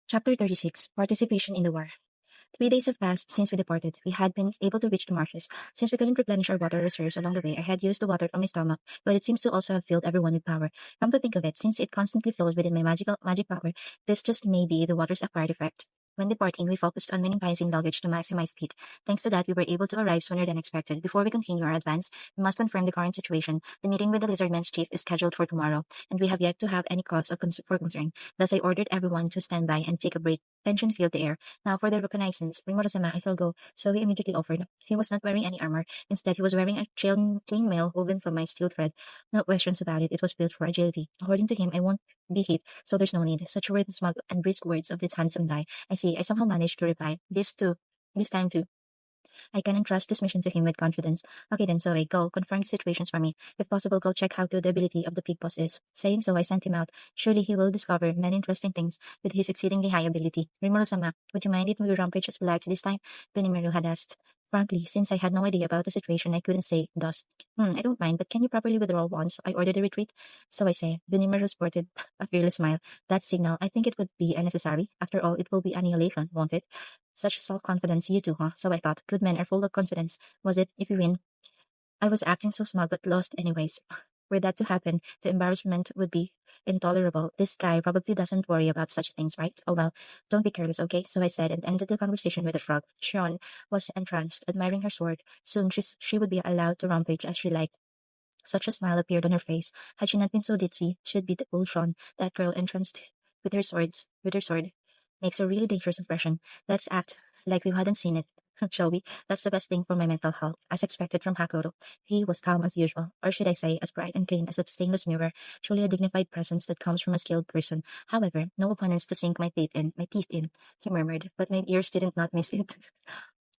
Chapter 36 Participation in the War. 3 days have passed since we departed. We had been able to reach the marshes. Since we couldn't replenish our water reserves along the way, I had used the water from my stomach, but it seems to also have filled everyone with power. Come to think of it, since it constantly flows within my magic power, this just may be the water's acquired effect. When departing, we focused on minimizing luggage to maximize speed. Thanks to that, we were able to arrive sooner than expected. Before we continue our advance, we must confirm the current situation. The meeting with the Lizardmen's chief is scheduled for tomorrow, and we have yet to have any cause for concern. Thus, I ordered everyone to stand by and take a break. Tension filled the air. Now for the reconnaissance, Rimuro-sama, I shall go, so he immediately offered. He was not wearing any armor. Instead, he was wearing a chainmail woven from my steel thread. No questions about it, it was built for agility. According to him, I won't be hit, so there's no need. Such were the smug and brisk words of this handsome guy. I see, I somehow managed to reply. This time too. I can entrust this mission to him with confidence. Okay then, Zoe, go, confirm the situations for me. If possible, go check how good the ability of the pig boss is. Saying so, I sent him out. Surely he will discover many interesting things with his exceedingly high ability. Rimuro-sama, would you mind if we rampage as we liked this time? Benimaru had asked. Frankly, since I had no idea about the situation, I couldn't say thus. I don't mind, but can you properly withdraw once I order the retreat? So I say. Benimaru sported a fearless smile. That signal, I think it would be unnecessary. After all, it will be annihilation, won't it? Such self-confidence, you too, huh? So I thought, good men are full of confidence. Was it, if you win? I was acting so smug but lost anyways. Were that to happen, the embarrassment would be intolerable. This guy probably doesn't worry about such things, right? Oh well, don't be careless, okay? So I said and ended the conversation with a shrug. Shion was entranced, admiring her sword. Soon she would be allowed to rampage as she liked. Such a smile appeared on her face. Had she not been so ditzy, she'd be the cool Shion. That girl entranced with her sword. Makes a really dangerous impression. Let's act like we hadn't seen it, shall we? That's the best thing for my mental health, as expected from Hakoto. He was calm as usual, or should I say, as bright and clean as a stainless mirror, truly a dignified presence that comes from a skilled person. However, no opponents to sink my teeth in, he murmured, but my ears didn't not miss it.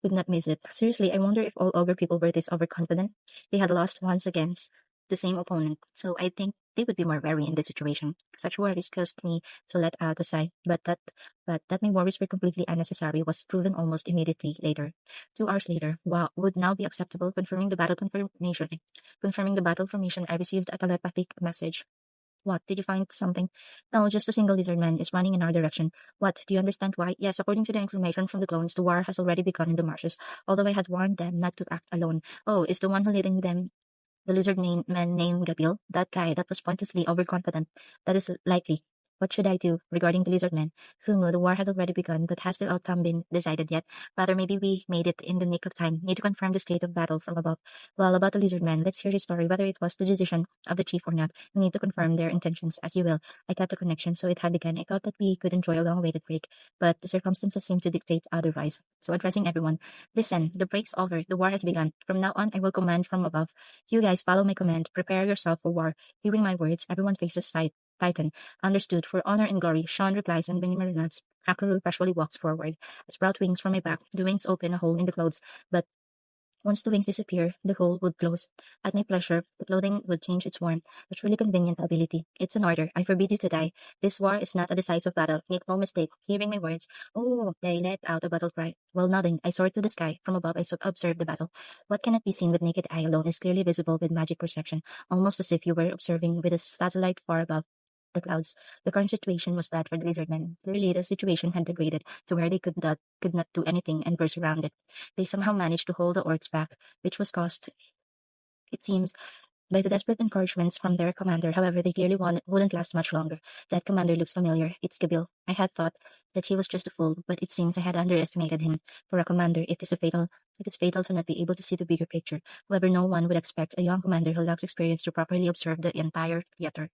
Did not miss it. Seriously, I wonder if all ogre people were this overconfident. They had lost once against the same opponent, so I think they would be more wary in this situation. Such worries caused me to let out a sigh, but that my worries were completely unnecessary was proven almost immediately later. 2 hours later, would now be acceptable confirming the battle confirmation. Confirming the battle formation, I received a telepathic message. What? Did you find something? No, just a single lizard man is running in our direction. What? Do you understand why? Yes, according to the information from the clones, the war has already begun in the marshes, although I had warned them not to act alone. Oh, is the one who leading them the man named Gabriel? That guy that was pointlessly overconfident. That is likely. What should I do regarding the lizard man? Fumu, the war had already begun, but has the outcome been decided yet? Rather, maybe we made it in the nick of time. Need to confirm the state of battle from above. Well, about the lizard man, let's hear his story, whether it was the decision of the chief or not. We need to confirm their intentions, as you will. I got the connection, so it had begun. I thought that we could enjoy a long-awaited break, but the circumstances seem to dictate otherwise. So addressing everyone, listen, the break's over. The war has begun. From now on, I will command from above. You guys follow my command. Prepare yourself for war. Hearing my words, everyone faces Titan. Understood. For honor and glory. Sean replies and Benny nods. Hakarul casually walks forward. I sprout wings from my back. The wings open a hole in the clothes, but once the wings disappear, the hole would close. At my pleasure, the clothing would change its form. A truly convenient ability. It's an order. I forbid you to die. This war is not a decisive battle. Make no mistake. Hearing my words, oh, they let out a battle cry. While nodding, I soared to the sky. From above, I observed the battle. What cannot be seen with naked eye alone is clearly visible with magic perception, almost as if you were observing with a satellite far above the clouds. The current situation was bad for the lizardmen. Clearly, the situation had degraded to where they could not do anything and were surrounded. They somehow managed to hold the orcs back, which was caused, it seems, by the desperate encouragements from their commander. However, they clearly wouldn't last much longer. That commander looks familiar. It's Gabil. I had thought that he was just a fool, but it seems I had underestimated him. For a commander, it is fatal to not be able to see the bigger picture. However, no one would expect a young commander who lacks experience to properly observe the entire theater.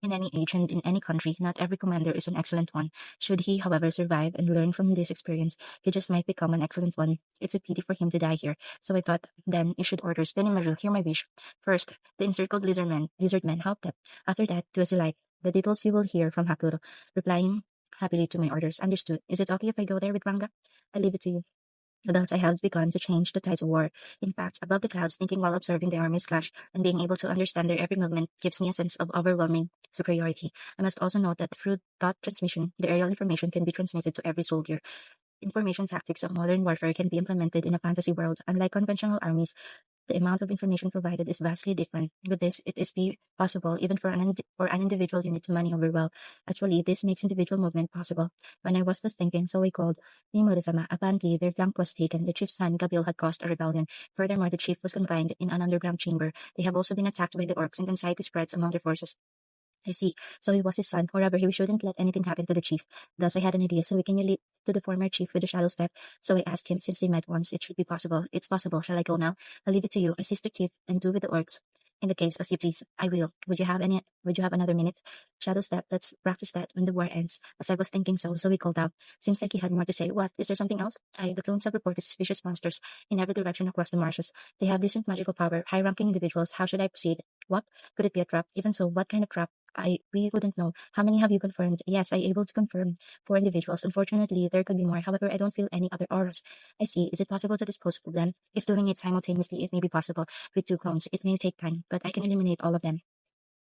In any age and in any country, not every commander is an excellent one. Should he, however, survive and learn from this experience, he just might become an excellent one. It's a pity for him to die here. So I thought, then, issued orders. Benimaru, hear my wish. First, the encircled lizardmen helped them. After that, do as you like. The details you will hear from Hakuro, replying happily to my orders. Understood. Is it okay if I go there with Ranga? I leave it to you. Thus, I have begun to change the tides of war. In fact, above the clouds, thinking while observing the armies clash and being able to understand their every movement gives me a sense of overwhelming superiority. I must also note that through thought transmission, the aerial information can be transmitted to every soldier. Information tactics of modern warfare can be implemented in a fantasy world. Unlike conventional armies, The amount of information provided is vastly different. With this, it is be possible even for an individual unit to maneuver well. Actually, this makes individual movement possible. When I was thus thinking, so I called Rimuru-sama. Apparently, their flank was taken. The chief's son, Gabil, had caused a rebellion. Furthermore, the chief was confined in an underground chamber. They have also been attacked by the orcs, and anxiety spreads among their forces. I see. So he was his son. However, he shouldn't let anything happen to the chief. Thus, I had an idea. So we can relate to the former chief with the shadow step. So I asked him, since they met once, it should be possible. It's possible. Shall I go now? I'll leave it to you. Assist the chief and do with the orcs in the caves as you please. I will. Would you have another minute? Shadow step. Let's practice that when the war ends. As I was thinking so he called out. Seems like he had more to say. What? Is there something else? The clones have reported suspicious monsters in every direction across the marshes. They have decent magical power, high-ranking individuals. How should I proceed? What? Could it be a trap? Even so, what kind of trap? We wouldn't know. How many have you confirmed? Yes, I able to confirm 4 individuals. Unfortunately, there could be more. However, I don't feel any other auras. I see. Is it possible to dispose of them? If doing it simultaneously, it may be possible. With 2 clones, it may take time, but I can eliminate all of them.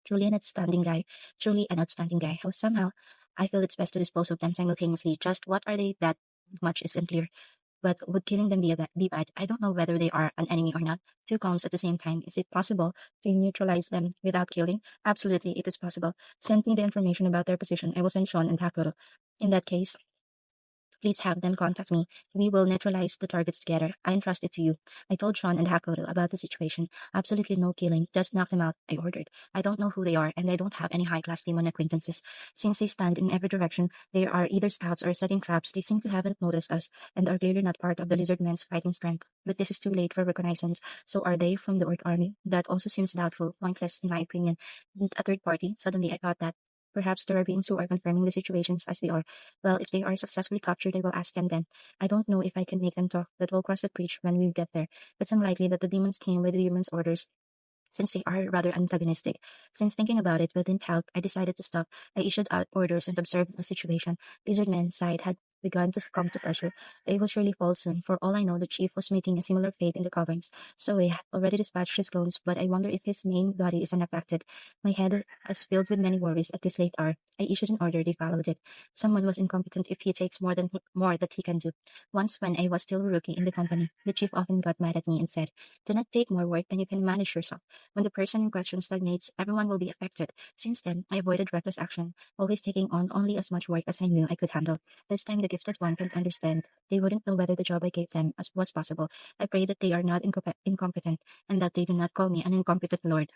Truly an outstanding guy. Truly an outstanding guy. How somehow I feel it's best to dispose of them simultaneously. Just what are they that much is unclear. But would killing them be bad? I don't know whether they are an enemy or not. 2 clones at the same time. Is it possible to neutralize them without killing? Absolutely, it is possible. Send me the information about their position. I will send Sean and Hakuro. In that case, please have them contact me. We will neutralize the targets together. I entrust it to you. I told Sean and Hakoto about the situation. Absolutely no killing. Just knock them out, I ordered. I don't know who they are, and I don't have any high-class demon acquaintances. Since they stand in every direction, they are either scouts or setting traps. They seem to haven't noticed us, and are clearly not part of the lizard men's fighting strength. But this is too late for reconnaissance. So are they from the Orc army? That also seems doubtful, pointless, in my opinion. And a third party? Suddenly I thought that perhaps there are beings who are confirming the situations as we are. Well, if they are successfully captured, I will ask them then. I don't know if I can make them talk, but we'll cross that bridge when we get there. It's unlikely that the demons came with the demons' orders, since they are rather antagonistic. Since thinking about it wouldn't help, I decided to stop. I issued out orders and observed the situation. Lizardmen's side had begun to succumb to pressure. They will surely fall soon. For all I know, the chief was meeting a similar fate in the caverns. So I have already dispatched his clones, but I wonder if his main body is unaffected. My head is filled with many worries at this late hour. I issued an order, they followed it. Someone was incompetent if he takes more that he can do. Once when I was still a rookie in the company, the chief often got mad at me and said, "Do not take more work than you can manage yourself. When the person in question stagnates, everyone will be affected." Since then, I avoided reckless action, always taking on only as much work as I knew I could handle. This time, the gifted one couldn't understand. They wouldn't know whether the job I gave them was possible. I pray that they are not incompetent, and that they do not call me an incompetent lord.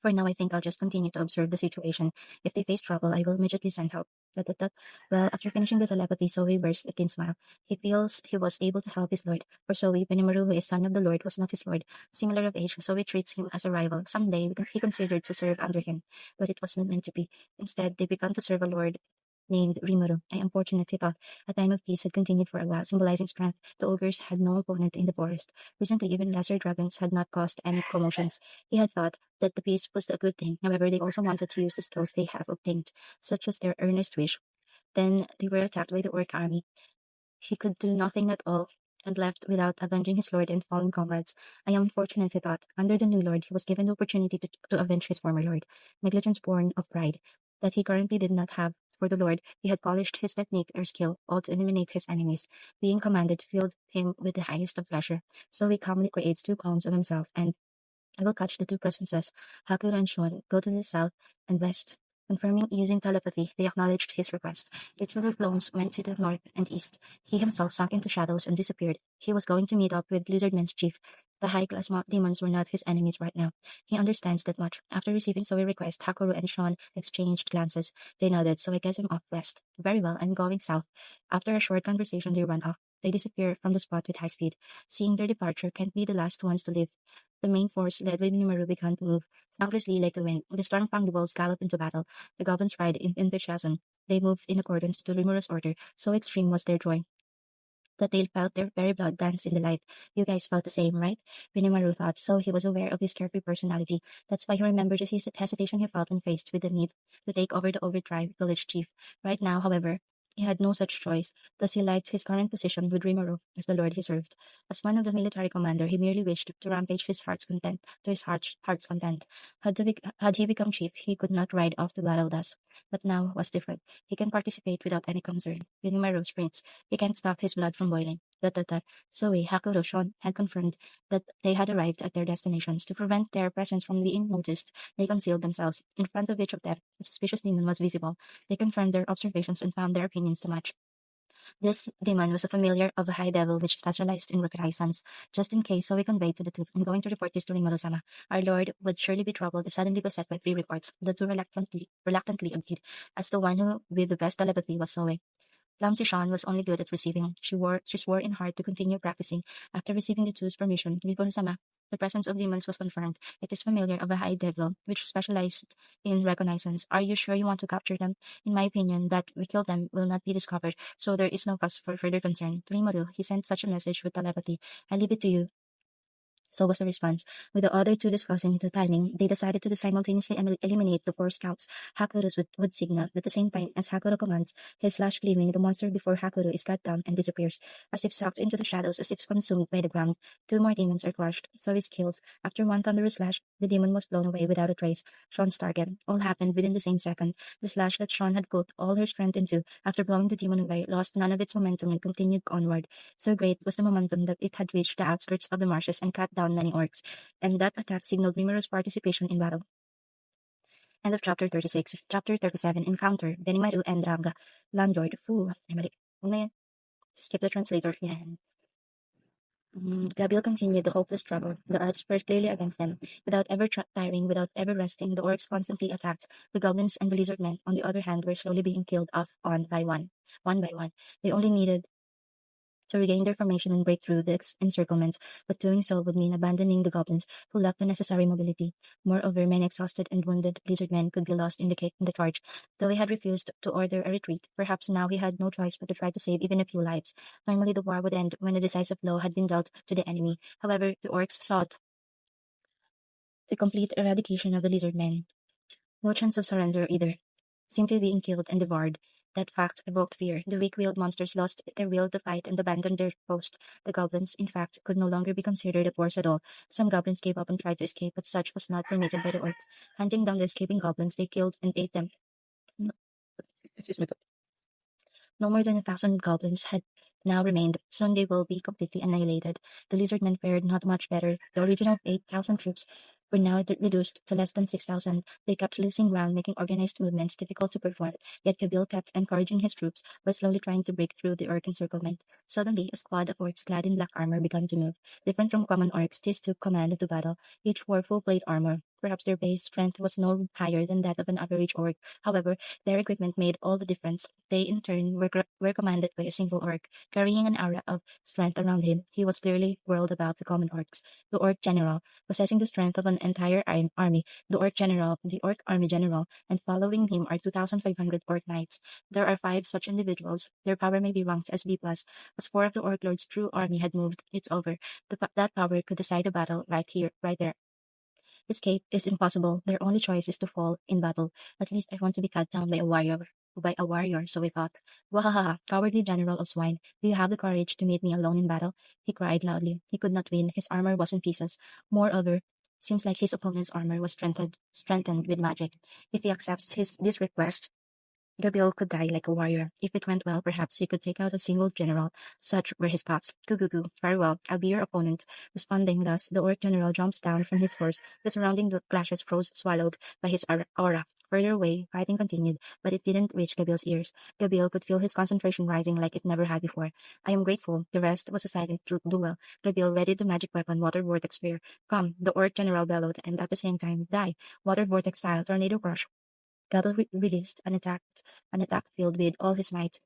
For now, I think I'll just continue to observe the situation. If they face trouble, I will immediately send help. Dot, dot, dot. Well, after finishing the telepathy, Zoe burst a thin smile. He feels he was able to help his lord. For Zoe, Benimaru, who is son of the lord, was not his lord. Similar of age, Zoe treats him as a rival. Someday, he considered to serve under him, but it was not meant to be. Instead, they began to serve a lord named Rimuru. I am fortunate, he thought. A time of peace had continued for a while, symbolizing strength. The ogres had no opponent in the forest. Recently, even lesser dragons had not caused any commotions. He had thought that the peace was a good thing. However, they also wanted to use the skills they have obtained, such as their earnest wish. Then they were attacked by the orc army. He could do nothing at all, and left without avenging his lord and fallen comrades. I am fortunate, he thought. Under the new lord, he was given the opportunity to avenge his former lord. Negligence born of pride, that he currently did not have. For the lord, he had polished his technique or skill, all to eliminate his enemies. Being commanded filled him with the highest of pleasure. So he calmly creates 2 clones of himself, and I will catch the 2 presences. Haku and Shun go to the south and west. Confirming using telepathy, they acknowledged his request. Each of the clones went to the north and east. He himself sunk into shadows and disappeared. He was going to meet up with Lizardman's chief. The high-class demons were not his enemies right now. He understands that much. After receiving Zoe's request, Hakoru and Sean exchanged glances. They nodded, so I guess I'm off west. Very well, I'm going south. After a short conversation, they run off. They disappear from the spot with high speed. Seeing their departure can't be the last ones to leave. The main force, led by Nimaru, began to move, boundlessly like the wind. The storm-fanged wolves galloped into battle. The goblins cried in enthusiasm. They moved in accordance to Rimuru's order, so extreme was their joy that they felt their very blood dance in the light. You guys felt the same, right? Benimaru thought, so he was aware of his carefree personality. That's why he remembered the hesitation he felt when faced with the need to take over the overdrive village chief. Right now, however, he had no such choice, thus he liked his current position with Rimaru as the lord he served. As one of the military commander, he merely wished to rampage his heart's content. Had he become chief, he could not ride off to battle thus. But now was different. He can participate without any concern. Benimaru sprints. He can't stop his blood from boiling. Datta, Zoe, Hakuro, Sean had confirmed that they had arrived at their destinations. To prevent their presence from being noticed, they concealed themselves. In front of each of them, a suspicious demon was visible. They confirmed their observations and found their opinions to match. This demon was a familiar of a high devil which specialized in reconnaissance. Just in case, so we conveyed to the two, I'm going to report this to Rimaru-sama. Our lord would surely be troubled if suddenly beset by 3 reports. The two reluctantly agreed, as the one who with the best telepathy was Zoe. Clumsy Sean was only good at receiving. She swore in heart to continue practicing. After receiving the two's permission, Rimaru-sama, the presence of demons was confirmed. It is familiar of a high devil, which specialized in reconnaissance. Are you sure you want to capture them? In my opinion, that we kill them will not be discovered, so there is no cause for further concern. To Rimuru, he sent such a message with telepathy. I leave it to you. So was the response. With the other two discussing the timing, they decided to simultaneously eliminate the 4 scouts. Hakuru's would signal at the same time as Hakuro commands, his slash gleaming the monster before Hakuro is cut down and disappears, as if sucked into the shadows, as if consumed by the ground. 2 more demons are crushed. So his kills. After one thunderous slash, the demon was blown away without a trace. Sean's target. All happened within the same second. The slash that Sean had put all her strength into after blowing the demon away lost none of its momentum and continued onward. So great was the momentum that it had reached the outskirts of the marshes and cut down many orcs, and that attack signaled Rimurus' participation in battle. End of chapter 36. Chapter 37. Encounter. Benimaru and Ranga. Landlord. Fool. Ay, mali. Ngayon, skip the translator. Yan. Gabriel continued the hopeless struggle. The odds were clearly against them. Without ever tiring, without ever resting, the orcs constantly attacked. The goblins and the lizard men, on the other hand, were slowly being killed off one by one. One by one. They only needed to regain their formation and break through the encirclement, but doing so would mean abandoning the goblins, who lacked the necessary mobility. Moreover, many exhausted and wounded lizard men could be lost in the charge. Though he had refused to order a retreat, perhaps now he had no choice but to try to save even a few lives. Normally the war would end when a decisive blow had been dealt to the enemy. However, the orcs sought the complete eradication of the lizard men. No chance of surrender either. Simply being killed and devoured. That fact evoked fear. The weak-willed monsters lost their will to fight and abandoned their post. The goblins, in fact, could no longer be considered a force at all. Some goblins gave up and tried to escape, but such was not permitted by the orcs. Hunting down the escaping goblins, they killed and ate them. No, excuse me. No more than 1,000 goblins had now remained. Soon they will be completely annihilated. The lizardmen fared not much better. The original 8,000 troops were now reduced to less than 6,000. They kept losing ground, making organized movements difficult to perform. Yet Kabil kept encouraging his troops by slowly trying to break through the orc encirclement. Suddenly, a squad of orcs clad in black armor began to move. Different from common orcs, these took command of the battle. Each wore full plate armor. Perhaps their base strength was no higher than that of an average orc. However, their equipment made all the difference. They, in turn, were commanded by a single orc. Carrying an aura of strength around him, he was clearly whirled above the common orcs. The orc general, possessing the strength of an entire army, the orc army general, and following him are 2,500 orc knights. There are 5 such individuals. Their power may be ranked as B+. As 4 of the orc lord's true army had moved, it's over. That power could decide a battle right here, right there. Escape is impossible. Their only choice is to fall in battle. At least I want to be cut down by a warrior. So we thought. Wahaha, cowardly general of swine. Do you have the courage to meet me alone in battle? He cried loudly. He could not win. His armor was in pieces. Moreover, seems like his opponent's armor was strengthened with magic. If he accepts this request, Gabriel could die like a warrior. If it went well, perhaps he could take out a single general. Such were his thoughts. Goo goo goo. Very well. I'll be your opponent. Responding thus, the orc general jumps down from his horse. The surrounding clashes froze, swallowed by his aura. Further away, fighting continued, but it didn't reach Gabriel's ears. Gabriel could feel his concentration rising like it never had before. I am grateful. The rest was a silent duel. Gabriel readied the magic weapon, Water Vortex Spear. Come, the orc general bellowed, and at the same time, die. Water Vortex style, Tornado Crush. Gabble released an attack field with all his might,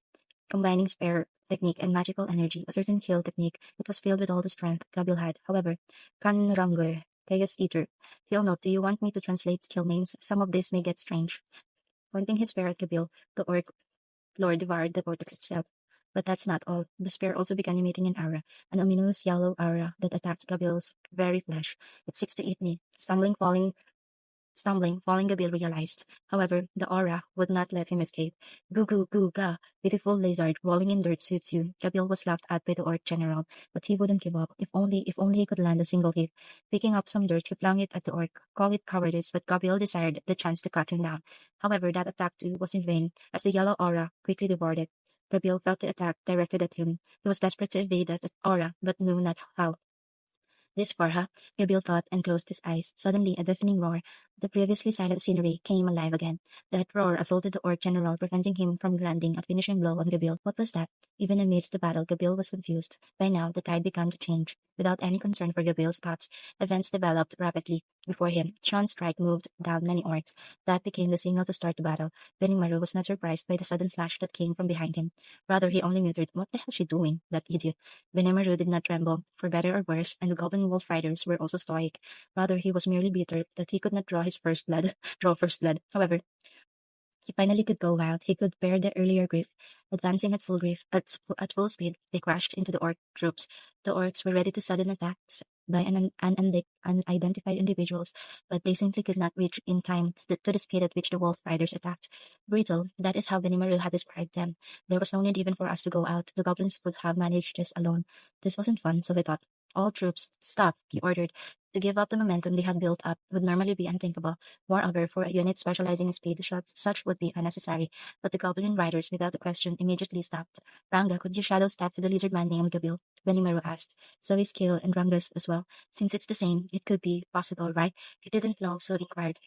combining spare technique and magical energy, a certain kill technique. It was filled with all the strength Gabil had. However, Kanrangoy, Chaos Eater. Till note, do you want me to translate skill names? Some of this may get strange. Pointing his spear at Gabil, the orc lord devoured the vortex itself. But that's not all. The spear also began emitting an aura, an ominous yellow aura that attacked Gabil's very flesh. It seeks to eat me. Falling, Gabil realized. However, the aura would not let him escape. Goo goo goo ga, pitiful lizard, rolling in dirt suits you. Gabil was laughed at by the orc general, but he wouldn't give up. If only he could land a single hit. Picking up some dirt, he flung it at the orc. Call it cowardice, but Gabil desired the chance to cut him down. However, that attack too was in vain, as the yellow aura quickly devoured it. Gabriel felt the attack directed at him. He was desperate to evade that aura, but knew not how. This far, huh? Gabriel thought and closed his eyes. Suddenly, a deafening roar, the previously silent scenery, came alive again. That roar assaulted the Orc general, preventing him from landing a finishing blow on Gabriel. What was that? Even amidst the battle, Gabriel was confused. By now, the tide began to change. Without any concern for Gabriel's thoughts, events developed rapidly. Before him, Sean's strike moved down many orcs. That became the signal to start the battle. Benimaru was not surprised by the sudden slash that came from behind him. Rather, he only muttered, "What the hell is she doing? That idiot." Benimaru did not tremble, for better or worse, and the goblin wolf riders were also stoic. Rather, he was merely bitter that he could not draw his first blood. draw first blood. However, he finally could go wild. He could bear the earlier grief. Advancing at at full speed, they crashed into the orc troops. The orcs were ready to sudden attacks by unidentified individuals, but they simply could not reach in time to the speed at which the wolf riders attacked. Brutal, that is how Benimaru had described them. There was no need even for us to go out. The goblins could have managed this alone. This wasn't fun, so we thought. All troops, stop, he ordered. To give up the momentum they had built up would normally be unthinkable. Moreover, for a unit specializing in speed shots, such would be unnecessary. But the goblin riders, without a question, immediately stopped. Ranga, could you shadow step to the lizard man named Gabil? Benimaru asked. So is Kale and Ranga's as well. Since it's the same, it could be possible, right? He didn't know, so inquired.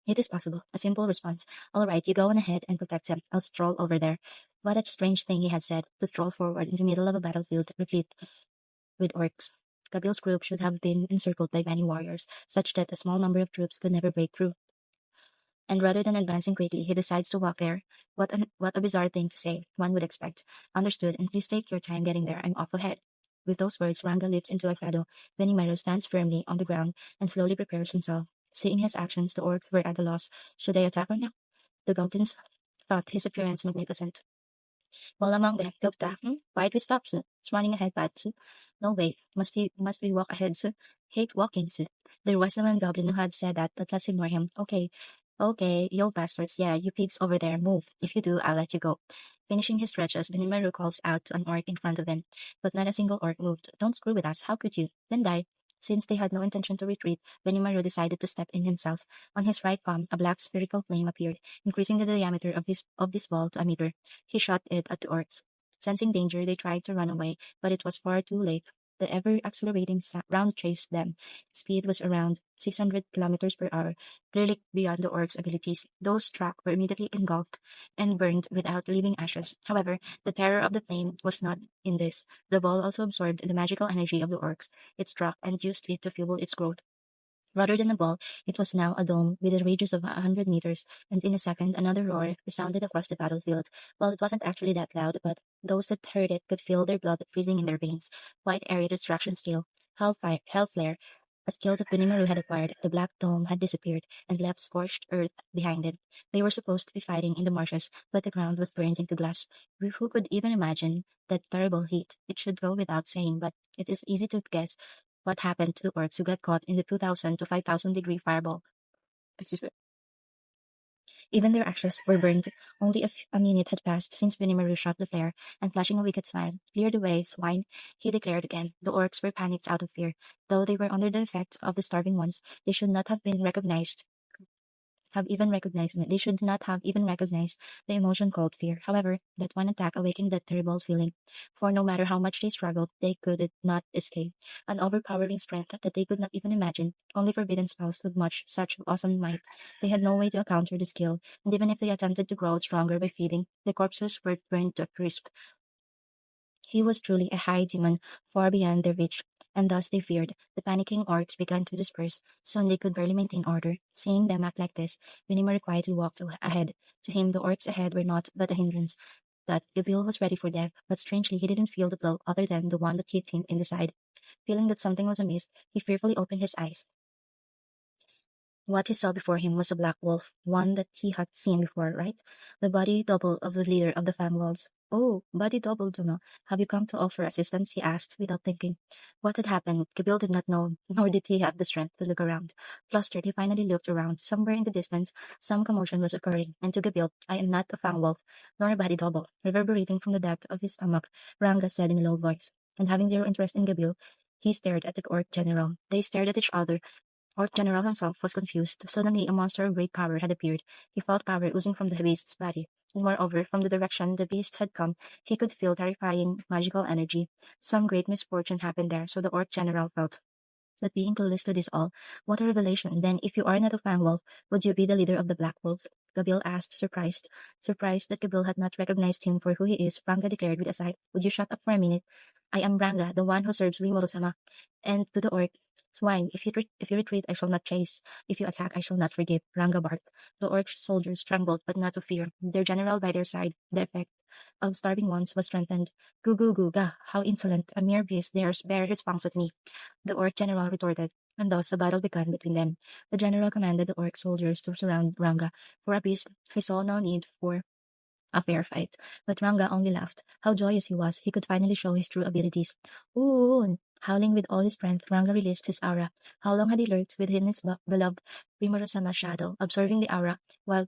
It is possible. A simple response. All right, you go on ahead and protect him. I'll stroll over there. What a strange thing he had said, to stroll forward in the middle of a battlefield replete with orcs. Gabil's group should have been encircled by many warriors, such that a small number of troops could never break through. And rather than advancing quickly, he decides to walk there. What a bizarre thing to say, one would expect. Understood, and please take your time getting there. I'm off ahead. With those words, Ranga leaps into a shadow. Benimaru stands firmly on the ground and slowly prepares himself. Seeing his actions, the orcs were at a loss. Should they attack or not? The goblins thought his appearance magnificent. While among them, Gupta, why'd we stop, sir? It's running ahead, bad, sir. No way. Must we walk ahead, sir? Hate walking, sir. There was the one goblin who had said that, but let's ignore him. Okay. Okay, yo bastards, yeah, you pigs over there, move. If you do, I'll let you go. Finishing his stretches, Benimaru calls out to an orc in front of him, but not a single orc moved. Don't screw with us, how could you? Then die. Since they had no intention to retreat, Benimaru decided to step in himself. On his right palm, a black spherical flame appeared, increasing the diameter of this ball to a meter. He shot it at the orcs. Sensing danger, they tried to run away, but it was far too late. The ever-accelerating round chased them. Its speed was around 600 kilometers per hour, clearly beyond the orcs' abilities. Those struck were immediately engulfed and burned without leaving ashes. However, the terror of the flame was not in this. The ball also absorbed the magical energy of the orcs. It struck and used it to fuel its growth. Rather than a ball, it was now a dome with a radius of 100 meters, and in a second another roar resounded across the battlefield. Well, it wasn't actually that loud, but those that heard it could feel their blood freezing in their veins. White area destruction skill, hellfire, hellflare, a skill that Benimaru had acquired. The black dome had disappeared and left scorched earth behind it. They were supposed to be fighting in the marshes, but the ground was burned into glass. Who could even imagine that terrible heat? It should go without saying, but it is easy to guess what happened to the orcs who got caught in the 2000 to 5000-degree fireball. Excuse me. Even their ashes were burned. Only a minute had passed since Benimaru shot the flare, and flashing a wicked smile, "Clear the way, swine," he declared again. The orcs were panicked out of fear. Though they were under the effect of the starving ones, they should not have been recognized have even recognized me. They should not have even recognized the emotion called fear. However, that one attack awakened that terrible feeling, for no matter how much they struggled, they could not escape. An overpowering strength that they could not even imagine. Only forbidden spells could match such awesome might. They had no way to counter the skill, and even if they attempted to grow stronger by feeding, the corpses were burned to a crisp. He was truly a high demon, far beyond their reach, and thus they feared. The panicking orcs began to disperse. Soon they could barely maintain order. Seeing them act like this, Vinimer quietly walked ahead. To him, the orcs ahead were not but a hindrance. That Gabil was ready for death, but strangely he didn't feel the blow other than the one that hit him in the side. Feeling that something was amiss, he fearfully opened his eyes. What he saw before him was a black wolf, one that he had seen before, right? The body double of the leader of the Fangwolves. Oh, body double, Juno. Have you come to offer assistance? He asked, without thinking. What had happened? Gabil did not know, nor did he have the strength to look around. Flustered, he finally looked around. Somewhere in the distance, some commotion was occurring, and to Gabil, I am not a Fangwolf, nor a body double. Reverberating from the depth of his stomach, Ranga said in a low voice. And having zero interest in Gabil, he stared at the court general. They stared at each other, Orc General himself was confused. Suddenly, a monster of great power had appeared. He felt power oozing from the beast's body. And moreover, from the direction the beast had come, he could feel terrifying magical energy. Some great misfortune happened there, so the Orc General felt. But being clueless to this all, what a revelation. Then, if you are not a Fang Wolf, would you be the leader of the Black Wolves? Gabil asked, surprised. Surprised that Gabil had not recognized him for who he is, Ranga declared with a sigh, would you shut up for a minute? I am Ranga, the one who serves Rimuru-sama. And to the orc, swine, if you retreat, I shall not chase. If you attack, I shall not forgive. Ranga barked. The orc soldiers trembled, but not of fear. Their general by their side, the effect of starving ones was strengthened. Goo goo goo ga, how insolent, a mere beast dares bear his fangs at me. The orc general retorted, and thus a battle began between them. The general commanded the orc soldiers to surround Ranga. For a beast, he saw no need for a fair fight, but Ranga only laughed. How joyous he was, he could finally show his true abilities. Ooh! Howling with all his strength, Ranga released his aura. How long had he lurked within his beloved Rimurasama's shadow, observing the aura, while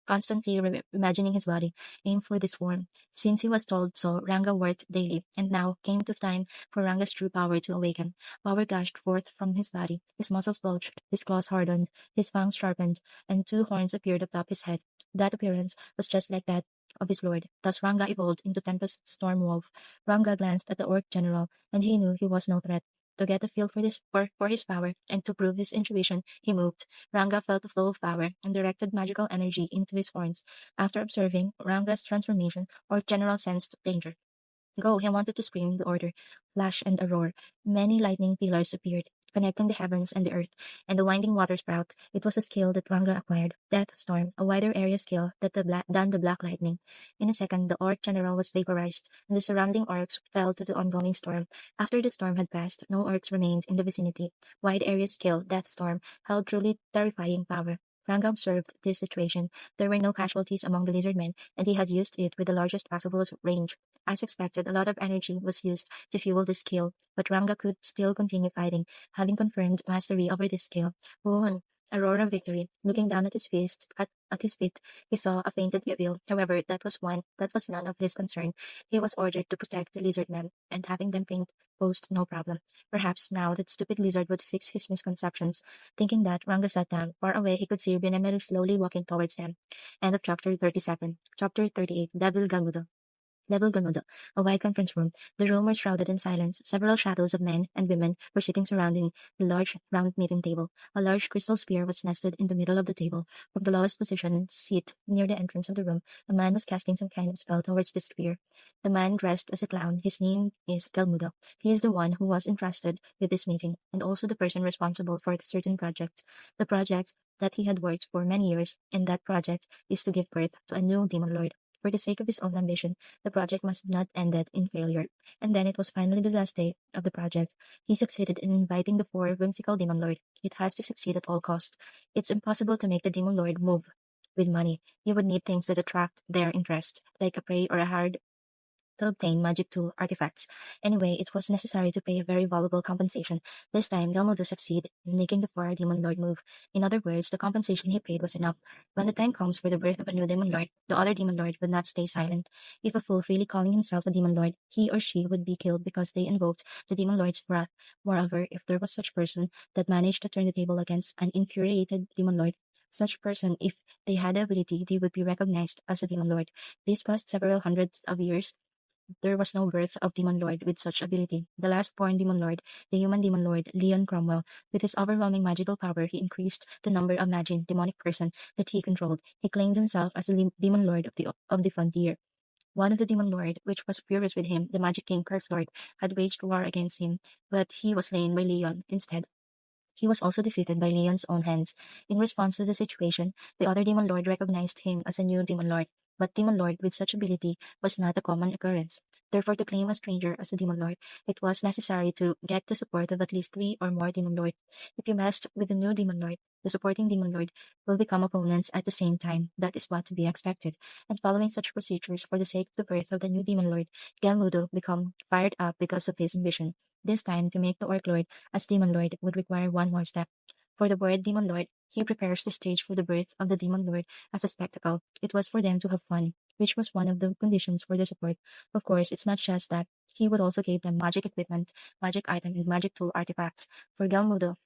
constantly imagining his body, aimed for this form. Since he was told so, Ranga worked daily, and now came the time for Ranga's true power to awaken. Power gushed forth from his body, his muscles bulged, his claws hardened, his fangs sharpened, and two horns appeared atop his head. That appearance was just like that of his lord. Thus Ranga evolved into Tempest Storm Wolf. Ranga glanced at the orc general, and he knew he was no threat. To get a feel for for his power, and to prove his intuition, he moved. Ranga felt the flow of power, and directed magical energy into his horns. After observing Ranga's transformation, Orc General sensed danger. Go, he wanted to scream the order. Flash and a roar. Many lightning pillars appeared, connecting the heavens and the earth, and the winding water sprout. It was a skill that Ranga acquired. Death Storm, a wider area skill than the Black Lightning. In a second, the Orc General was vaporized, and the surrounding orcs fell to the ongoing storm. After the storm had passed, no orcs remained in the vicinity. Wide area skill, Death Storm, held truly terrifying power. Ranga observed this situation. There were no casualties among the lizard men, and he had used it with the largest possible range. As expected, a lot of energy was used to fuel this skill, but Ranga could still continue fighting, having confirmed mastery over this skill. Boon! A roar of victory. Looking down at his feet, he saw a fainted Gabil. However, that was none of his concern. He was ordered to protect the lizard men, and having them faint posed no problem. Perhaps now that stupid lizard would fix his misconceptions. Thinking that, Ranga sat down. Far away, he could see Benemeru slowly walking towards them. End of chapter 37. Chapter 38. Devil Gamudo. Level Ganudo, a wide conference room. The room was shrouded in silence. Several shadows of men and women were sitting surrounding the large round meeting table. A large crystal sphere was nested in the middle of the table. From the lowest position seat near the entrance of the room, a man was casting some kind of spell towards the sphere. The man dressed as a clown. His name is Galmudo. He is the one who was entrusted with this meeting, and also the person responsible for a certain project. The project that he had worked for many years, and that project is to give birth to a new demon lord. For the sake of his own ambition, the project must not ended in failure. And then it was finally the last day of the project. He succeeded in inviting the four whimsical demon lord. It has to succeed at all cost. It's impossible to make the demon lord move with money. You would need things that attract their interest, like a prey or a hard to obtain magic tool artifacts. Anyway, it was necessary to pay a very valuable compensation. This time, Galmo succeeded in making the four demon lord move. In other words, the compensation he paid was enough. When the time comes for the birth of a new demon lord, the other demon lord would not stay silent. If a fool freely calling himself a demon lord, he or she would be killed because they invoked the demon lord's wrath. Moreover, if there was such person that managed to turn the table against an infuriated demon lord, such person, if they had the ability, they would be recognized as a demon lord. This past several hundreds of years, there was no birth of demon lord with such ability. The last born demon lord, the human demon lord, Leon Cromwell, with his overwhelming magical power, he increased the number of demonic person that he controlled. He claimed himself as the demon lord of the frontier. One of the demon lord, which was furious with him, the magic king Curse Lord, had waged war against him, but he was slain by Leon instead. He was also defeated by Leon's own hands. In response to the situation, the other demon lord recognized him as a new demon lord, but demon lord with such ability was not a common occurrence. Therefore, to claim a stranger as a demon lord, it was necessary to get the support of at least three or more demon lord. If you messed with the new demon lord, the supporting demon lord will become opponents at the same time. That is what to be expected. And following such procedures for the sake of the birth of the new demon lord, Gelmudo become fired up because of his ambition. This time, to make the Orc Lord as Demon Lord would require one more step. For the word Demon Lord, he prepares the stage for the birth of the Demon Lord as a spectacle. It was for them to have fun, which was one of the conditions for the support. Of course, it's not just that. He would also give them magic equipment, magic item, and magic tool artifacts. For Gelmudo,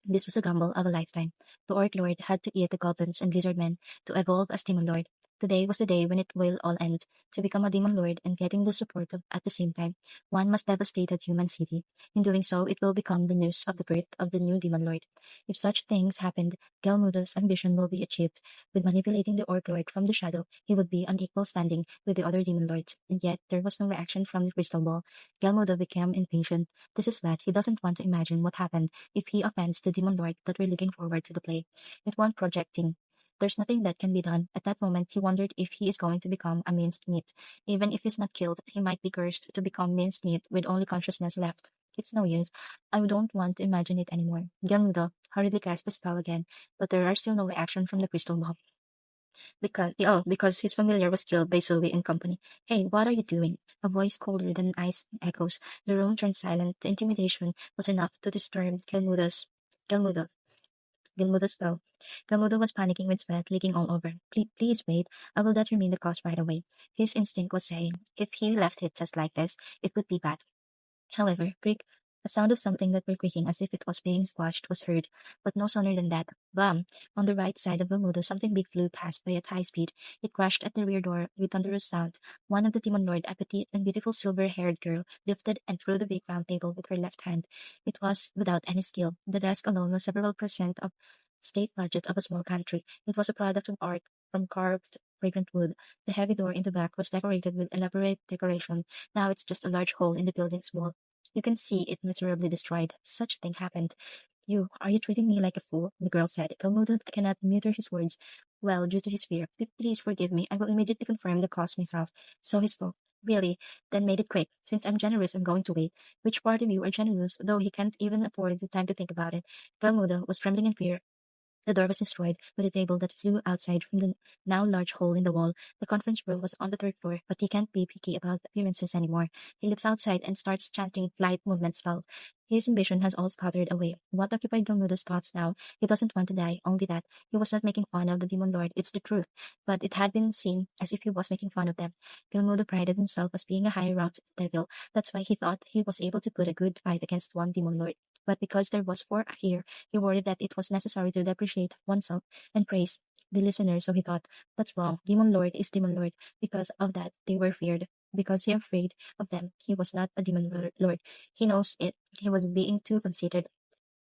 This was a gamble of a lifetime. The Orc Lord had to eat the goblins and lizard men to evolve as Demon Lord. Today was the day when it will all end. To become a Demon Lord and getting the support of at the same time, one must devastate a human city. In doing so, it will become the news of the birth of the new Demon Lord. If such things happened, Gelmudo's ambition will be achieved. With manipulating the Orc Lord from the shadow, he would be on equal standing with the other Demon Lords. And yet, there was no reaction from the crystal ball. Gelmudo became impatient. This is bad. He doesn't want to imagine what happened if he offends the demon lord that we're looking forward to the play. It won't projecting. There's nothing that can be done. At that moment, he wondered if he is going to become a minced meat. Even if he's not killed, he might be cursed to become minced meat with only consciousness left. It's no use. I don't want to imagine it anymore. Gelmudo hurriedly cast the spell again, but there are still no reaction from the crystal ball. Because his familiar was killed by Zoe and company. Hey, what are you doing? A voice colder than ice echoes. The room turned silent. The intimidation was enough to disturb Gelmudo. Gilmudo's spell. Gilmudo was panicking with sweat leaking all over. Please wait. I will determine the cause right away. His instinct was saying, if he left it just like this, it would be bad. However, a sound of something that were creaking as if it was being squashed was heard, but no sooner than that. Bam! On the right side of Bermudo, something big flew past by at high speed. It crashed at the rear door with thunderous sound. One of the Demon Lord, a petite and beautiful silver-haired girl, lifted and threw the big round table with her left hand. It was without any skill. The desk alone was several percent of state budget of a small country. It was a product of art from carved fragrant wood. The heavy door in the back was decorated with elaborate decoration. Now it's just a large hole in the building's wall. You can see it miserably destroyed. Such a thing happened. Are you treating me like a fool? The girl said. Talmudud cannot mutter his words. Well, due to his fear. Please forgive me. I will immediately confirm the cause myself. So he spoke. Really? Then made it quick. Since I'm generous, I'm going to wait. Which part of you are generous, though he can't even afford the time to think about it? Talmuda was trembling in fear. The door was destroyed by the table that flew outside from the now large hole in the wall. The conference room was on the third floor, but he can't be picky about appearances anymore. He leaps outside and starts chanting flight movement spell. His ambition has all scattered away. What occupied Galmuda's thoughts now? He doesn't want to die, only that. He was not making fun of the demon lord, it's the truth. But it had been seen as if he was making fun of them. Galmuda prided himself as being a high-ranked devil. That's why he thought he was able to put a good fight against one demon lord. But because there was four here, he worried that it was necessary to depreciate oneself and praise the listener, so he thought, that's wrong. Demon Lord is Demon Lord. Because of that, they were feared. Because he afraid of them, he was not a Lord. He knows it. He was being too conceited.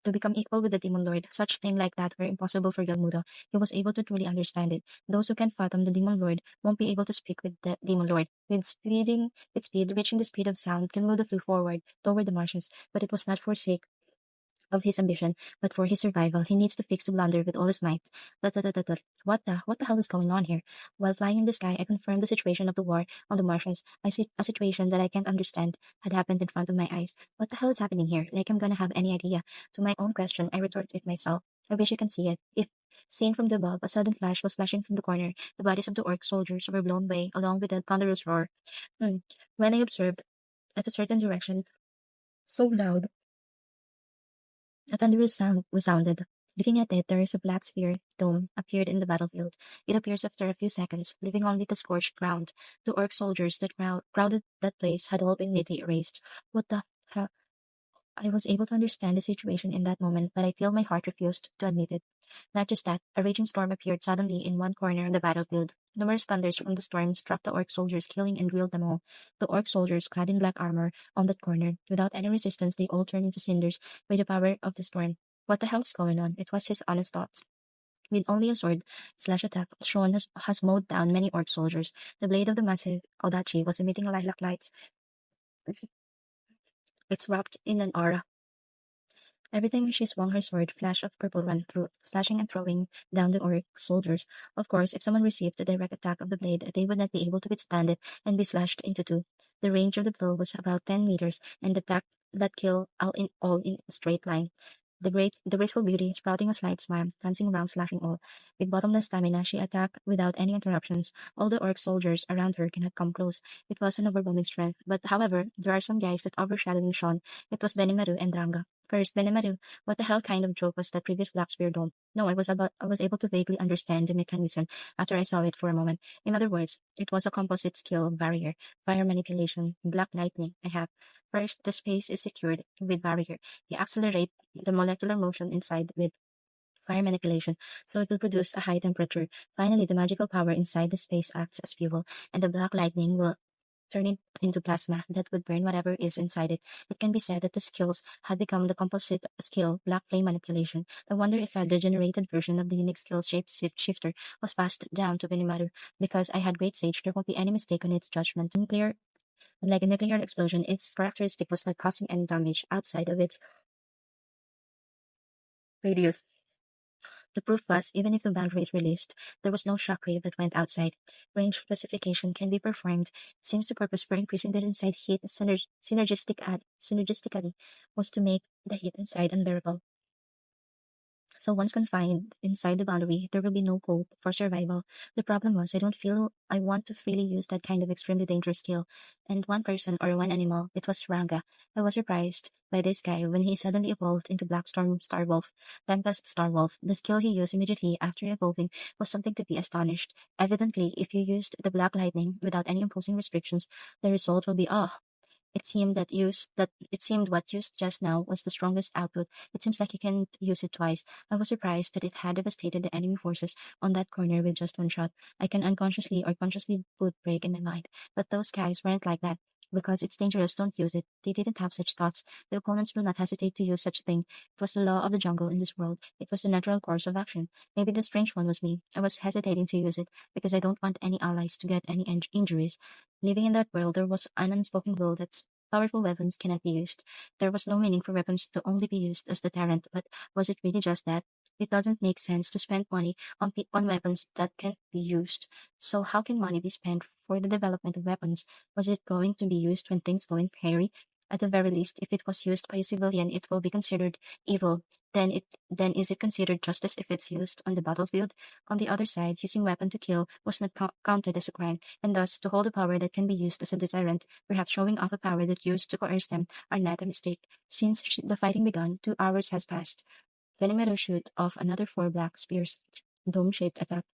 To become equal with the Demon Lord, such thing like that were impossible for Galmuda. He was able to truly understand it. Those who can fathom the Demon Lord won't be able to speak with the Demon Lord. With speed, reaching the speed of sound, Galmuda flew forward toward the marshes, but it was not for sake of his ambition, but for his survival, he needs to fix the blunder with all his might. Dot, dot, dot, dot, dot. What the hell is going on here? While flying in the sky, I confirmed the situation of the war on the marshes. I see a situation that I can't understand had happened in front of my eyes. What the hell is happening here? Like I'm gonna have any idea. To my own question, I retorted it myself. I wish you can see it. If seen from the above, a sudden flash was flashing from the corner. The bodies of the orc soldiers were blown away, along with a thunderous roar. Hmm. When I observed at a certain direction, so loud a thunderous sound resounded. Looking at it, there is a black sphere dome appeared in the battlefield. It appears after a few seconds, leaving only the scorched ground. The orc soldiers that crowded that place had all been neatly erased. What the hell? I was able to understand the situation in that moment, but I feel my heart refused to admit it. Not just that, a raging storm appeared suddenly in one corner of the battlefield. Numerous thunders from the storm struck the orc soldiers, killing and grilled them all. The orc soldiers, clad in black armor, on that corner. Without any resistance, they all turned into cinders by the power of the storm. What the hell's going on? It was his honest thoughts. With only a sword slash attack, Sean has mowed down many orc soldiers. The blade of the massive Odachi was emitting lilac lights. It's wrapped in an aura. Every time she swung her sword, flash of purple ran through, slashing and throwing down the orc soldiers. Of course, if someone received the direct attack of the blade, they would not be able to withstand it and be slashed into two. The range of the blow was about 10 meters, and the attack that killed all in a straight line. The graceful beauty, sprouting a slight smile, dancing around, slashing all. With bottomless stamina, she attacked without any interruptions. All the orc soldiers around her cannot come close. It was an overwhelming strength. But however, there are some guys that overshadowing Sean. It was Benimaru and Dranga. First, Benemaru, what the hell kind of joke was that previous Black Spear Dome? No, I was able to vaguely understand the mechanism after I saw it for a moment. In other words, it was a composite skill barrier, fire manipulation, black lightning. I have. First, the space is secured with barrier. You accelerate the molecular motion inside with fire manipulation, so it will produce a high temperature. Finally, the magical power inside the space acts as fuel, and the black lightning will turn it into plasma that would burn whatever is inside it. It can be said that the skills had become the composite skill, black flame manipulation. I wonder if a degenerated version of the unique skill shifter was passed down to Benimaru. Because I had great sage, there won't be any mistake on its judgment. Like a nuclear explosion, its characteristic was not causing any damage outside of its radius. The proof was, even if the boundary is released, there was no shockwave that went outside. Range specification can be performed. It seems the purpose for increasing the inside heat synergistically was to make the heat inside unbearable. So once confined inside the boundary, there will be no hope for survival. The problem was I don't feel I want to freely use that kind of extremely dangerous skill. And one person or one animal, it was Ranga. I was surprised by this guy when he suddenly evolved into Black Storm Starwolf, Tempest Starwolf. The skill he used immediately after evolving was something to be astonished. Evidently, if you used the Black Lightning without any imposing restrictions, the result will be it seemed what used just now was the strongest output. It seems like he can't use it twice. I was surprised that it had devastated the enemy forces on that corner with just one shot. I can unconsciously or consciously put break in my mind. But those guys weren't like that. Because it's dangerous, don't use it. They didn't have such thoughts. The opponents will not hesitate to use such a thing. It was the law of the jungle in this world. It was the natural course of action. Maybe the strange one was me. I was hesitating to use it because I don't want any allies to get any injuries. Living in that world, there was an unspoken rule that powerful weapons cannot be used. There was no meaning for weapons to only be used as deterrent, but was it really just that? It doesn't make sense to spend money on weapons that can't be used. So how can money be spent for the development of weapons? Was it going to be used when things going hairy? At the very least, if it was used by a civilian, it will be considered evil. Then is it considered justice if it's used on the battlefield? On the other side, using weapon to kill was not counted as a crime, and thus to hold a power that can be used as a deterrent, perhaps showing off a power that used to coerce them, are not a mistake. Since the fighting began, 2 hours has passed. Venometer shoot off another 4 black spears, dome-shaped attack.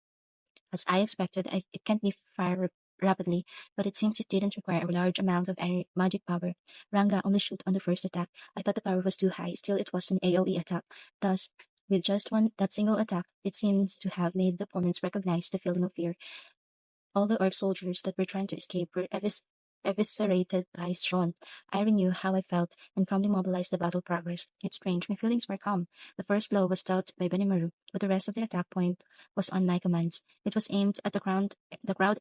As I expected, it can't be fired rapidly, but it seems it didn't require a large amount of magic power. Ranga only shoot on the first attack. I thought the power was too high, still it was an AoE attack. Thus, with just that single attack, it seems to have made the opponents recognize the feeling of fear. All the orc soldiers that were trying to escape were eviscerated by Sean. I knew how I felt and calmly mobilized the battle progress. It's strange, my feelings were calm. The first blow was dealt by Benimaru, but the rest of the attack point was on my commands. It was aimed at the crowd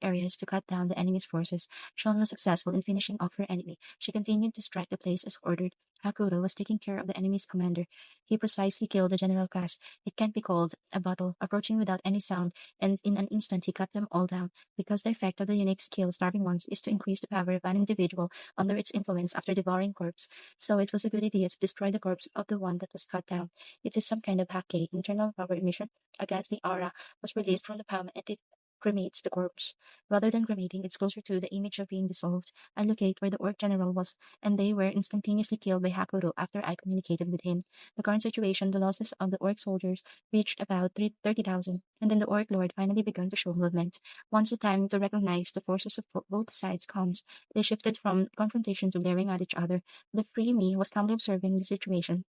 areas to cut down the enemy's forces. Sean was successful in finishing off her enemy. She continued to strike the place as ordered. Hakuro was taking care of the enemy's commander. He precisely killed the general class. It can't be called a battle, approaching without any sound, and in an instant he cut them all down. Because the effect of the unique skill Starving Ones is to increase the power of an individual under its influence after devouring corpse, so it was a good idea to destroy the corpse of the one that was cut down. It is some kind of hacky internal power emission. A ghastly aura was released from the palm and it cremates the corpse. Rather than cremating, it's closer to the image of being dissolved. I locate where the orc general was, and they were instantaneously killed by Hakuro after I communicated with him. The current situation, the losses of the orc soldiers reached about 30,000, and then the orc lord finally began to show movement. Once the time to recognize the forces of both sides comes, they shifted from confrontation to glaring at each other. The free me was calmly observing the situation.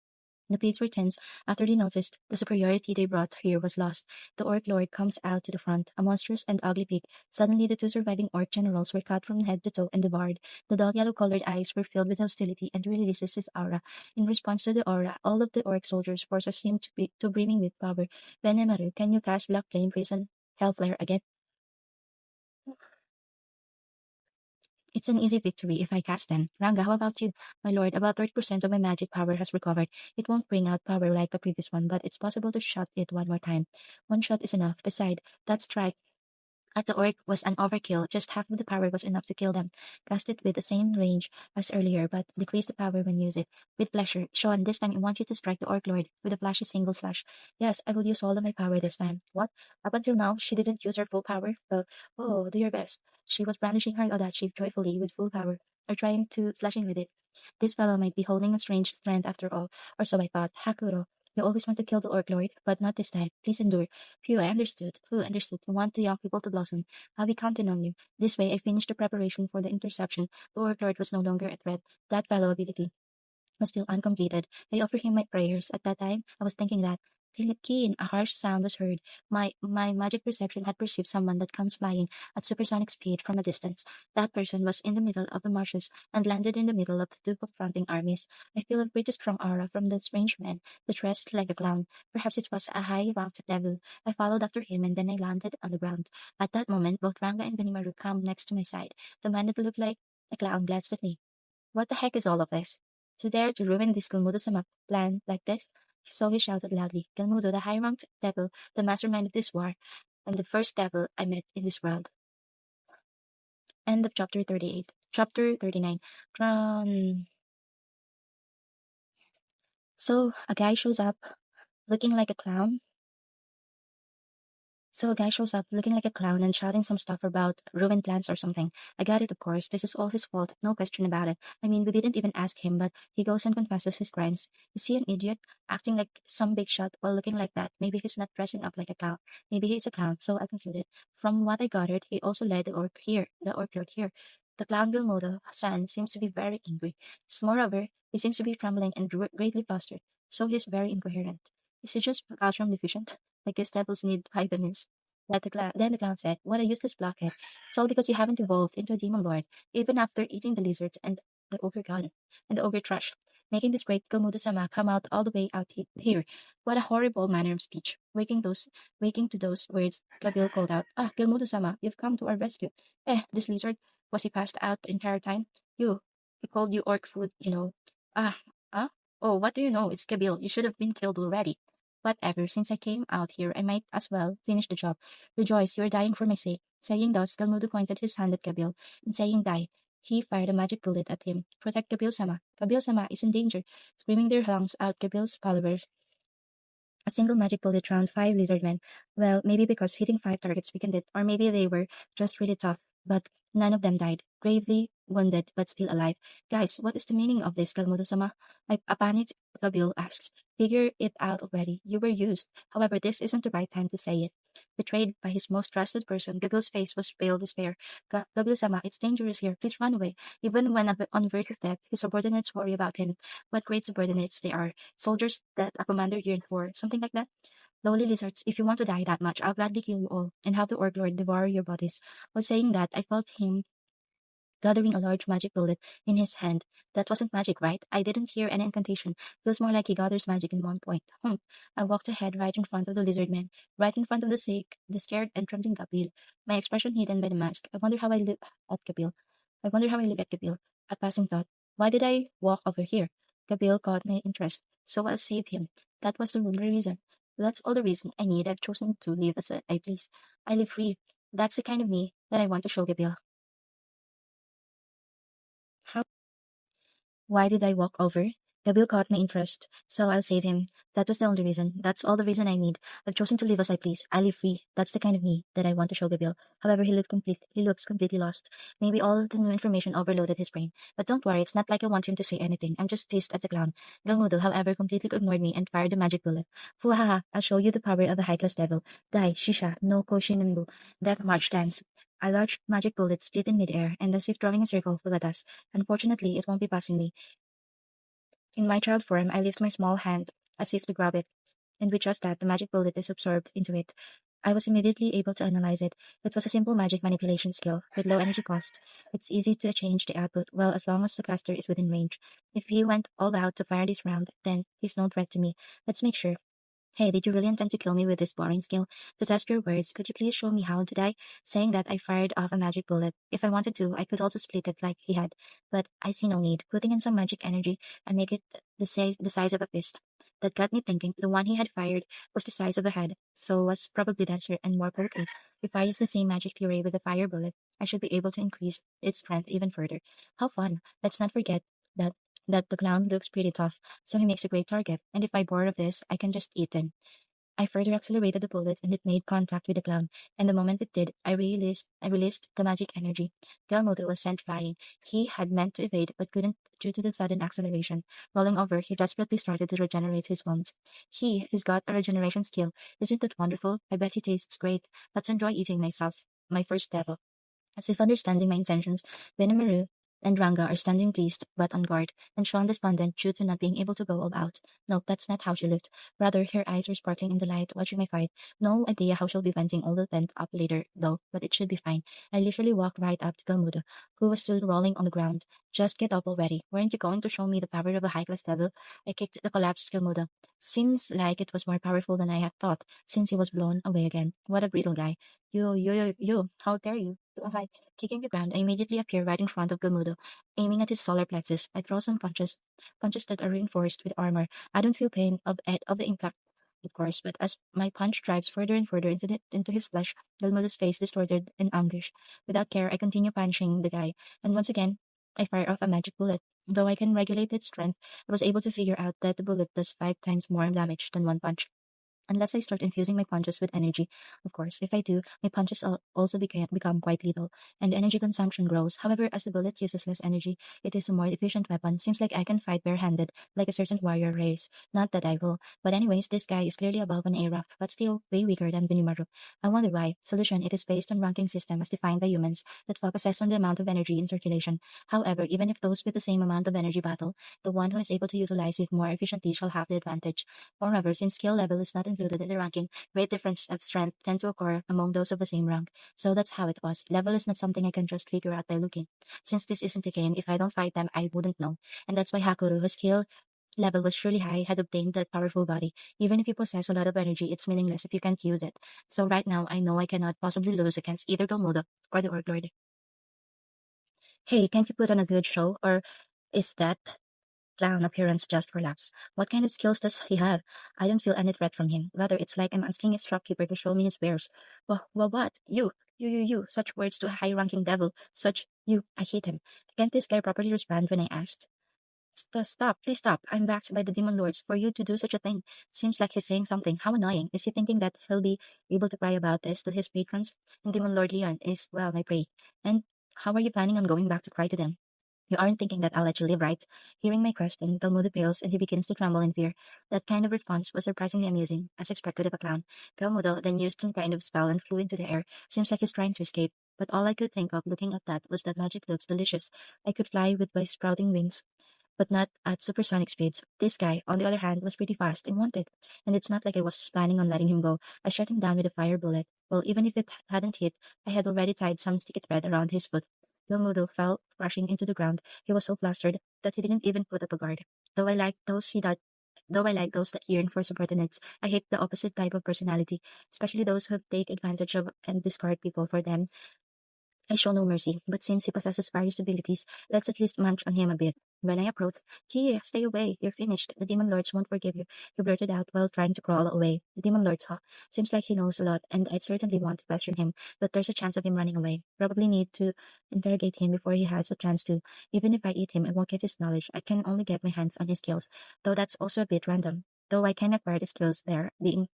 The pigs were tense after they noticed the superiority they brought here was lost. The orc lord comes out to the front, a monstrous and ugly pig. Suddenly the 2 surviving orc generals were cut from head to toe and devoured. The dull yellow-colored eyes were filled with hostility and releases his aura. In response to the aura, all of the orc soldiers' forces seemed to brimming with power. Benemaru, can you cast Black Flame Prison Hellflare again? It's an easy victory if I cast them. Ranga, how about you? My lord, about 30% of my magic power has recovered. It won't bring out power like the previous one, but it's possible to shot it one more time. One shot is enough. Beside, that strike at the orc was an overkill. Just half of the power was enough to kill them. Cast it with the same range as earlier, but decrease the power when use it. With pleasure. Sean, this time I want you to strike the orc lord with a flashy single slash. Yes, I will use all of my power this time. What? Up until now, she didn't use her full power? Well, oh, do your best. She was brandishing her Odachi joyfully with full power, or trying to slashing with it. This fellow might be holding a strange strength after all, or so I thought. Hakuro, you always want to kill the Orc Lord, but not this time. Please endure. Phew, I understood. Who understood? You want the young people to blossom. I'll be counting on you. This way, I finished the preparation for the interception. The Orc Lord was no longer a threat. That fellow ability was still uncompleted. I offered him my prayers. At that time, I was thinking that keen, a harsh sound was heard. My magic perception had perceived someone that comes flying at supersonic speed from a distance. That person was in the middle of the marshes and landed in the middle of the two confronting armies. I feel a pretty strong aura from the strange man that dressed like a clown. Perhaps it was a high-ranked devil. I followed after him and then I landed on the ground. At that moment, both Ranga and Benimaru come next to my side. The man that looked like a clown glanced at me. What the heck is all of this? To dare to ruin this Galmudo-sama plan like this? So he shouted loudly, Galmudo, the high-ranked devil, the mastermind of this war, and the first devil I met in this world. End of chapter 38. Chapter 39. Um, so a guy shows up looking like a clown So a guy shows up looking like a clown and shouting some stuff about ruined plans or something. I got it, of course. This is all his fault. No question about it. I mean, we didn't even ask him, but he goes and confesses his crimes. Is he an idiot? Acting like some big shot while looking like that. Maybe he's not dressing up like a clown. Maybe he's a clown, so I concluded. From what I gathered, he also led the orchard here. The clown Gilmodo-san seems to be very angry. Moreover, he seems to be trembling and greatly flustered, so he's very incoherent. Is he just calcium deficient? I guess devils need vitamins. Then the clown said, what a useless blockhead. It's all because you haven't evolved into a demon lord, even after eating the lizards and the ogre gun and the ogre trash, making this great Komodo-sama come out all the way out here. What a horrible manner of speech. Waking to those words, Gabil called out, Ah, Gilmudo-sama, you've come to our rescue. This lizard, was he passed out the entire time? He called you orc food, you know. Ah, ah? Oh, what do you know? It's Gabil. You should have been killed already. Whatever, since I came out here, I might as well finish the job. Rejoice, you are dying for my sake. Saying thus, Galmudo pointed his hand at Gabil, and saying die, he fired a magic bullet at him. Protect Gabil-sama. Gabil-sama is in danger. Screaming their lungs out, Gabil's followers a single magic bullet round 5 lizardmen. Well, maybe because hitting 5 targets weakened it, or maybe they were just really tough, but none of them died. Gravely wounded, but still alive. Guys, what is the meaning of this, Galmudo-sama? A panicked Gabil asks. Figure it out already. You were used. However, this isn't the right time to say it. Betrayed by his most trusted person, Gabil's face was pale despair. Gabil-sama, it's dangerous here. Please run away. Even when on the verge of death, his subordinates worry about him. What great subordinates they are. Soldiers that a commander yearned for. Something like that. Lowly lizards, if you want to die that much, I'll gladly kill you all, and have the Orc Lord devour your bodies. While saying that, I felt him gathering a large magic bullet in his hand. That wasn't magic, right? I didn't hear any incantation. Feels more like he gathers magic in one point. I walked ahead right in front of the lizard man, right in front of the scared and trembling Gabil, my expression hidden by the mask. I wonder how I look at Gabil. A passing thought. Why did I walk over here? Gabil caught my interest, so I'll save him. That was the only reason. That's all the reason I need. I've chosen to live as I please. I live free. That's the kind of me that I want to show Gabil. How Why did I walk over? Gabil caught my interest, so I'll save him. That was the only reason. That's all the reason I need. I've chosen to live as I please. I live free. That's the kind of me that I want to show Gabil. However, he looks completely lost. Maybe all the new information overloaded his brain. But don't worry, it's not like I want him to say anything. I'm just pissed at the clown. Galmudo, however, completely ignored me and fired the magic bullet. Fuhaha, I'll show you the power of a high-class devil. Dai, Shisha, no Koshinunbu. Death March dance. A large magic bullet split in midair, and as if drawing a circle, flew at us. Unfortunately, it won't be passing me. In my child form, I lift my small hand as if to grab it, and with just that, the magic bullet is absorbed into it. I was immediately able to analyze it. It was a simple magic manipulation skill with low energy cost. It's easy to change the output, well, as long as the caster is within range. If he went all out to fire this round, then he's no threat to me. Let's make sure. Hey, did you really intend to kill me with this boring skill? To test your words, could you please show me how to die? Saying that, I fired off a magic bullet. If I wanted to, I could also split it like he had, but I see no need. Putting in some magic energy and make it the size of a fist. That got me thinking. The one he had fired was the size of a head, so was probably denser and more potent. If I use the same magic theory with a fire bullet, I should be able to increase its strength even further. How fun! Let's not forget that that the clown looks pretty tough, so he makes a great target, and if I bore of this, I can just eat him. I further accelerated the bullet and it made contact with the clown, and the moment it did, I released the magic energy. Galmodo was sent flying. He had meant to evade but couldn't due to the sudden acceleration. Rolling over, he desperately started to regenerate his wounds. He's got a regeneration skill. Isn't it wonderful? I bet he tastes great. Let's enjoy eating myself. My first devil. As if understanding my intentions, Benamaru and Ranga are standing pleased but on guard, and Sean despondent due to not being able to go all out. No, that's not how she looked. Rather, her eyes were sparkling in delight watching my fight. No idea how she'll be venting all the pent up later, though, but it should be fine. I literally walked right up to Galmuda, who was still rolling on the ground. Just get up already. Weren't you going to show me the power of a high-class devil? I kicked the collapsed Galmuda. Seems like it was more powerful than I had thought, since he was blown away again. What a brittle guy. You, how dare you? Kicking the ground, I immediately appear right in front of Gilmudo, aiming at his solar plexus. I throw some punches that are reinforced with armor. I don't feel pain of the impact, of course, but as my punch drives further and further into his flesh, Gilmudo's face distorted in anguish. Without care, I continue punching the guy, and once again, I fire off a magic bullet. Though I can regulate its strength, I was able to figure out that the bullet does 5 times more damage than one punch. Unless I start infusing my punches with energy. Of course, if I do, my punches also become quite lethal, and the energy consumption grows. However, as the bullet uses less energy, it is a more efficient weapon. Seems like I can fight barehanded, like a certain warrior race. Not that I will. But anyways, this guy is clearly above an Arab, but still way weaker than Benimaru. I wonder why. Solution, it is based on ranking system as defined by humans that focuses on the amount of energy in circulation. However, even if those with the same amount of energy battle, the one who is able to utilize it more efficiently shall have the advantage. Moreover, since skill level is not included in the ranking, great difference of strength tend to occur among those of the same rank. So that's how it was. Level is not something I can just figure out by looking. Since this isn't a game, if I don't fight them, I wouldn't know. And that's why Hakuru, whose skill level was surely high, had obtained that powerful body. Even if you possess a lot of energy, it's meaningless if you can't use it. So right now, I know I cannot possibly lose against either Dolmudo or the Orc Lord. Hey, can't you put on a good show? Or is that clown appearance just for laughs? What kind of skills does he have? I don't feel any threat from him. Rather, it's like I'm asking his shopkeeper to show me his wares. What? You. Such words to a high-ranking devil. Such, you. I hate him. Can't this guy properly respond when I asked? Stop, please stop. I'm backed by the demon lords for you to do such a thing. Seems like he's saying something. How annoying. Is he thinking that he'll be able to cry about this to his patrons? And Demon Lord Leon is, well, my prey. And how are you planning on going back to cry to them? You aren't thinking that I'll let you live, right? Hearing my question, Talmudo pales and he begins to tremble in fear. That kind of response was surprisingly amusing, as expected of a clown. Talmudo then used some kind of spell and flew into the air. Seems like he's trying to escape. But all I could think of looking at that was that magic looks delicious. I could fly with my sprouting wings, but not at supersonic speeds. This guy, on the other hand, was pretty fast and wanted, and it's not like I was planning on letting him go. I shot him down with a fire bullet. Well, even if it hadn't hit, I had already tied some sticky thread around his foot. Yomudo fell crashing into the ground. He was so flustered that he didn't even put up a guard. Though I like those he that Though I like those that yearn for subordinates, I hate the opposite type of personality, especially those who take advantage of and discard people for them. I show no mercy, but since he possesses various abilities, let's at least munch on him a bit. When I approached, Kia, stay away, you're finished. The demon lords won't forgive you, he blurted out while trying to crawl away. The demon lords, huh? Seems like he knows a lot, and I'd certainly want to question him, but there's a chance of him running away. Probably need to interrogate him before he has a chance to. Even if I eat him, I won't get his knowledge. I can only get my hands on his skills, though that's also a bit random. Though I can acquire the skills there being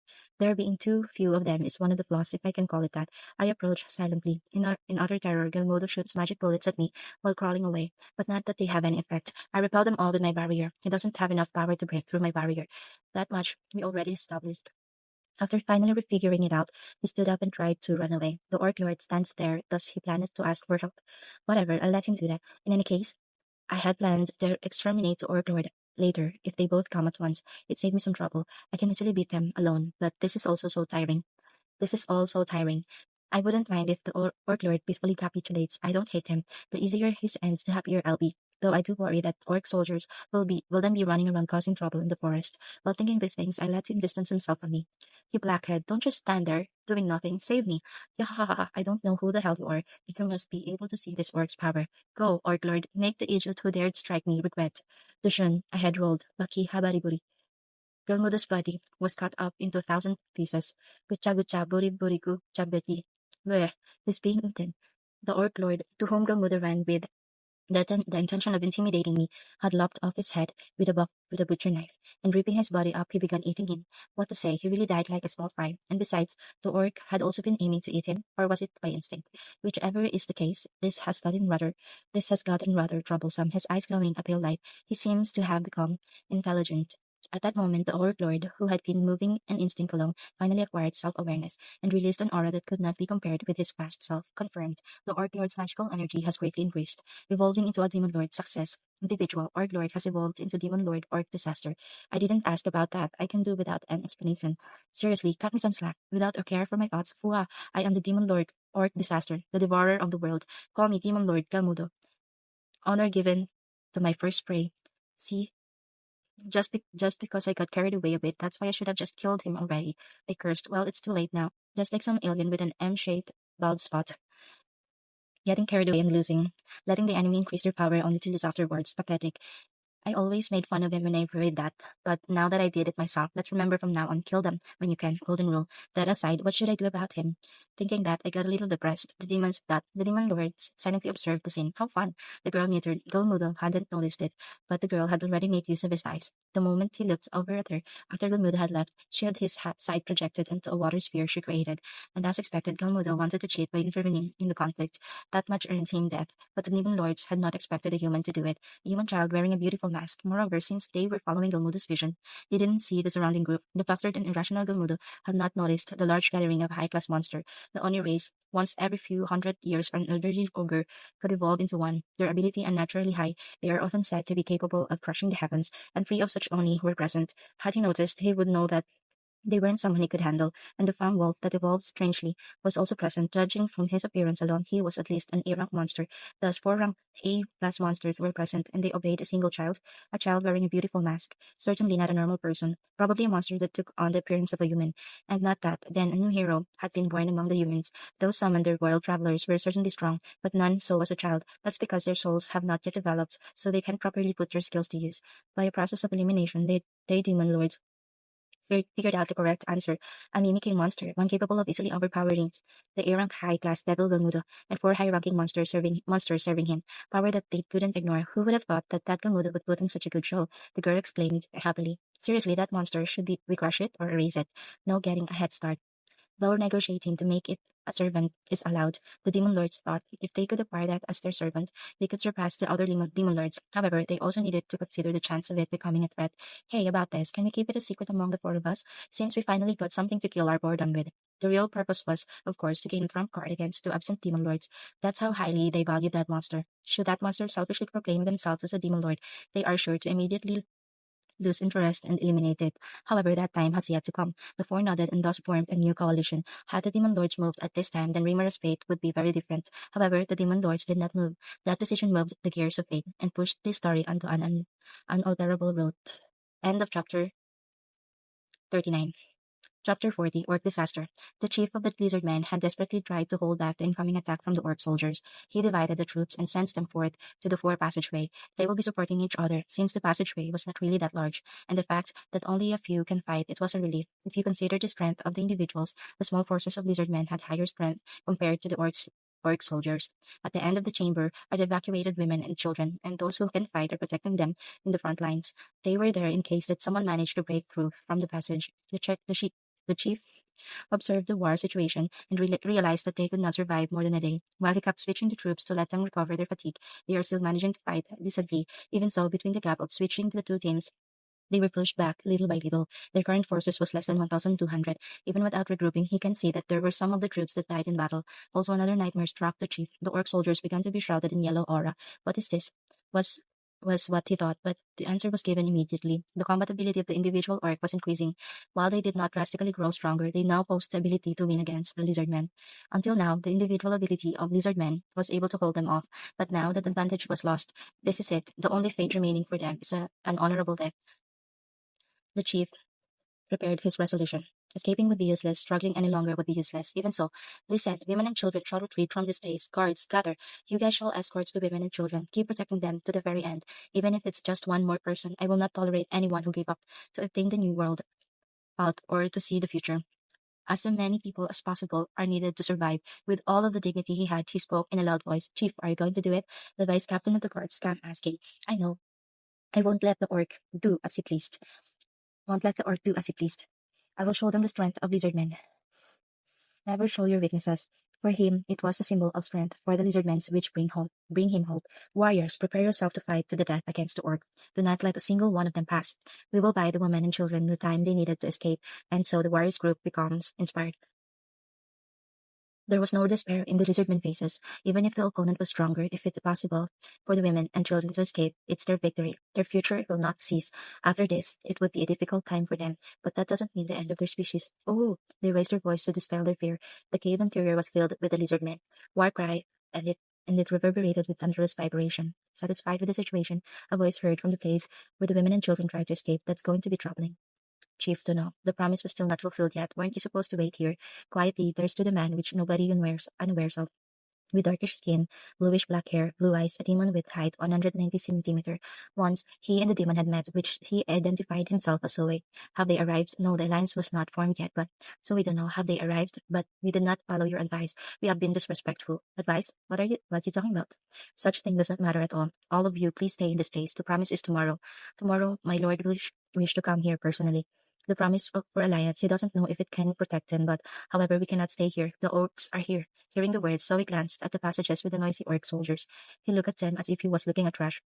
too few of them is one of the flaws, if I can call it that. I approach silently. In utter terror, Gilmodo shoots magic bullets at me while crawling away, but not that they have any effect. I repel them all with my barrier. He doesn't have enough power to break through my barrier. That much we already established. After finally figuring it out, he stood up and tried to run away. The Orc Lord stands there. Does he plan to ask for help? Whatever, I'll let him do that. In any case, I had planned to exterminate the Orc Lord later if they both come at once. It saved me some trouble. I can easily beat them alone, but this is all so tiring. I wouldn't mind if the Orc Lord peacefully capitulates. I don't hate him. The easier his ends, the happier I'll be. Though I do worry that Orc soldiers will then be running around causing trouble in the forest. While thinking these things, I let him distance himself from me. You blackhead, don't just stand there, doing nothing. Save me. Yahaha, I don't know who the hell you are, but you must be able to see this Orc's power. Go, Orc Lord, make the idiot who dared strike me regret. Dushun, I had rolled. Baki habariburi. Galmuda's body was cut up into 1,000 pieces. Gutcha gutcha buri buriku chabeti. Where? He's being eaten. The Orc Lord, to whom Galmuda ran with The intention of intimidating me had lopped off his head with a butcher knife, and ripping his body up, he began eating him. What to say, he really died like a small fry, and besides, the orc had also been aiming to eat him, or was it by instinct? Whichever is the case, this has gotten rather troublesome. His eyes glowing a pale light, he seems to have become intelligent. At that moment, the orc lord, who had been moving an instinct alone, finally acquired self-awareness, and released an aura that could not be compared with his past self, confirmed the orc lord's magical energy has greatly increased, evolving into a Demon Lord success. Individual Orc Lord has evolved into Demon Lord Orc Disaster. I didn't ask about that. I can do without an explanation. Seriously, cut me some slack. Without a care for my thoughts, Fua, I am the Demon Lord Orc Disaster, the devourer of the world. Call me Demon Lord Galmudo. Honor given to my first prey. See, just because I got carried away a bit, that's why I should have just killed him already. I cursed. Well, it's too late now. Just like some alien with an M-shaped bald spot. Getting carried away and losing, letting the enemy increase their power only to lose afterwards. Pathetic. I always made fun of him when I read that, but now that I did it myself, let's remember from now on, kill them when you can, golden rule. That aside, what should I do about him? Thinking that, I got a little depressed. The demon lords silently observed the scene. How fun! The girl muted. Gulmudo hadn't noticed it, but the girl had already made use of his eyes. The moment he looked over at her, after Gulmudo had left, she had his side projected into a water sphere she created, and as expected, Gulmudo wanted to cheat by intervening in the conflict. That much earned him death, but the demon lords had not expected a human to do it. A human child wearing a beautiful mask. Moreover, since they were following Galmudo's vision, they didn't see the surrounding group. The flustered and irrational Galmudo had not noticed the large gathering of a high-class monster. The Oni race, once every few hundred years an elderly ogre could evolve into one. Their ability unnaturally high, they are often said to be capable of crushing the heavens, and three of such Oni were present. Had he noticed, he would know that they weren't someone he could handle, and the found wolf that evolved strangely was also present. Judging from his appearance alone, he was at least an A-rank monster. Thus, four ranked A-plus monsters were present, and they obeyed a single child, a child wearing a beautiful mask. Certainly not a normal person, probably a monster that took on the appearance of a human. And not that, then a new hero had been born among the humans. Those summoned their royal travelers were certainly strong, but none so as a child. That's because their souls have not yet developed, so they can't properly put their skills to use. By a process of elimination, they demon lords figured out the correct answer, a mimicking monster, one capable of easily overpowering the A-rank high-class Devil Galmudo, and four high-ranking monsters serving him, power that they couldn't ignore. Who would have thought that Galmudo would put on such a good show? The girl exclaimed happily. Seriously, that monster, should we crush it or erase it? No getting a head start. Though negotiating to make it a servant is allowed, the demon lords thought if they could acquire that as their servant, they could surpass the other demon lords. However, they also needed to consider the chance of it becoming a threat. Hey, about this, can we keep it a secret among the four of us, since we finally got something to kill our boredom with? The real purpose was, of course, to gain a trump card against two absent demon lords. That's how highly they valued that monster. Should that monster selfishly proclaim themselves as a demon lord, they are sure to immediately lose interest and eliminate it. However, that time has yet to come. The four nodded and thus formed a new coalition. Had the demon lords moved at this time, then Rimmer's fate would be very different. However, the demon lords did not move. That decision moved the gears of fate and pushed this story onto an unalterable road. End of chapter 39. Chapter 40, Orc Disaster. The chief of the lizard men had desperately tried to hold back the incoming attack from the orc soldiers. He divided the troops and sent them forth to the four passageway. They will be supporting each other, since the passageway was not really that large, and the fact that only a few can fight, it was a relief. If you consider the strength of the individuals, the small forces of lizard men had higher strength compared to the orc soldiers. At the end of the chamber are the evacuated women and children, and those who can fight are protecting them in the front lines. They were there in case that someone managed to break through from the passage. The chief observed the war situation and realized that they could not survive more than a day. While he kept switching the troops to let them recover their fatigue, they are still managing to fight decently. Even so, between the gap of switching to the two teams, they were pushed back little by little. Their current forces was less than 1,200. Even without regrouping, he can see that there were some of the troops that died in battle. Also, another nightmare struck the chief. The orc soldiers began to be shrouded in yellow aura. What is this? Was was what he thought, but the answer was given immediately. The combat ability of the individual orc was increasing. While they did not drastically grow stronger, they now posed the ability to win against the lizard men. Until now, the individual ability of lizard men was able to hold them off, but now that advantage was lost, this is it. The only fate remaining for them is an honorable death. The chief prepared his resolution. Escaping would be useless, struggling any longer would be useless. Even so, listen, women and children shall retreat from this place. Guards, gather. You guys shall escort the women and children. Keep protecting them to the very end. Even if it's just one more person, I will not tolerate anyone who gave up to obtain the new world out or to see the future. As many people as possible are needed to survive. With all of the dignity he had, he spoke in a loud voice. Chief, are you going to do it? The vice captain of the guards kept asking. I know. I won't let the orc do as he pleased. Won't let the orc do as he pleased. I will show them the strength of lizard men. Never show your weaknesses. For him, it was a symbol of strength. For the lizard men, which bring him hope. Warriors, prepare yourself to fight to the death against the orc. Do not let a single one of them pass. We will buy the women and children the time they needed to escape, and so the warriors group becomes inspired. There was no despair in the lizardmen faces, even if the opponent was stronger, if it's possible for the women and children to escape, it's their victory. Their future will not cease. After this, it would be a difficult time for them, but that doesn't mean the end of their species. Oh, they raised their voice to dispel their fear. The cave interior was filled with the lizardmen. War cry, and it reverberated with thunderous vibration. Satisfied with the situation, a voice heard from the place where the women and children tried to escape. That's going to be troubling. Chief to know. The promise was still not fulfilled yet. Weren't you supposed to wait here? Quietly, there stood a man which nobody unawares of. With darkish skin, bluish black hair, blue eyes, a demon with height 190 centimeter. Once, he and the demon had met, which he identified himself as Zoe. Have they arrived? No, the alliance was not formed yet, but so we don't know. Have they arrived? But we did not follow your advice. We have been disrespectful. Advice? What are you talking about? Such thing does not matter at all. All of you, please stay in this place. The promise is tomorrow. Tomorrow, my lord wish to come here personally. The promise for alliance. He doesn't know if it can protect him, but however, we cannot stay here. The orcs are here. Hearing the words, Zoe glanced at the passages with the noisy orc soldiers. He looked at them as if he was looking at trash.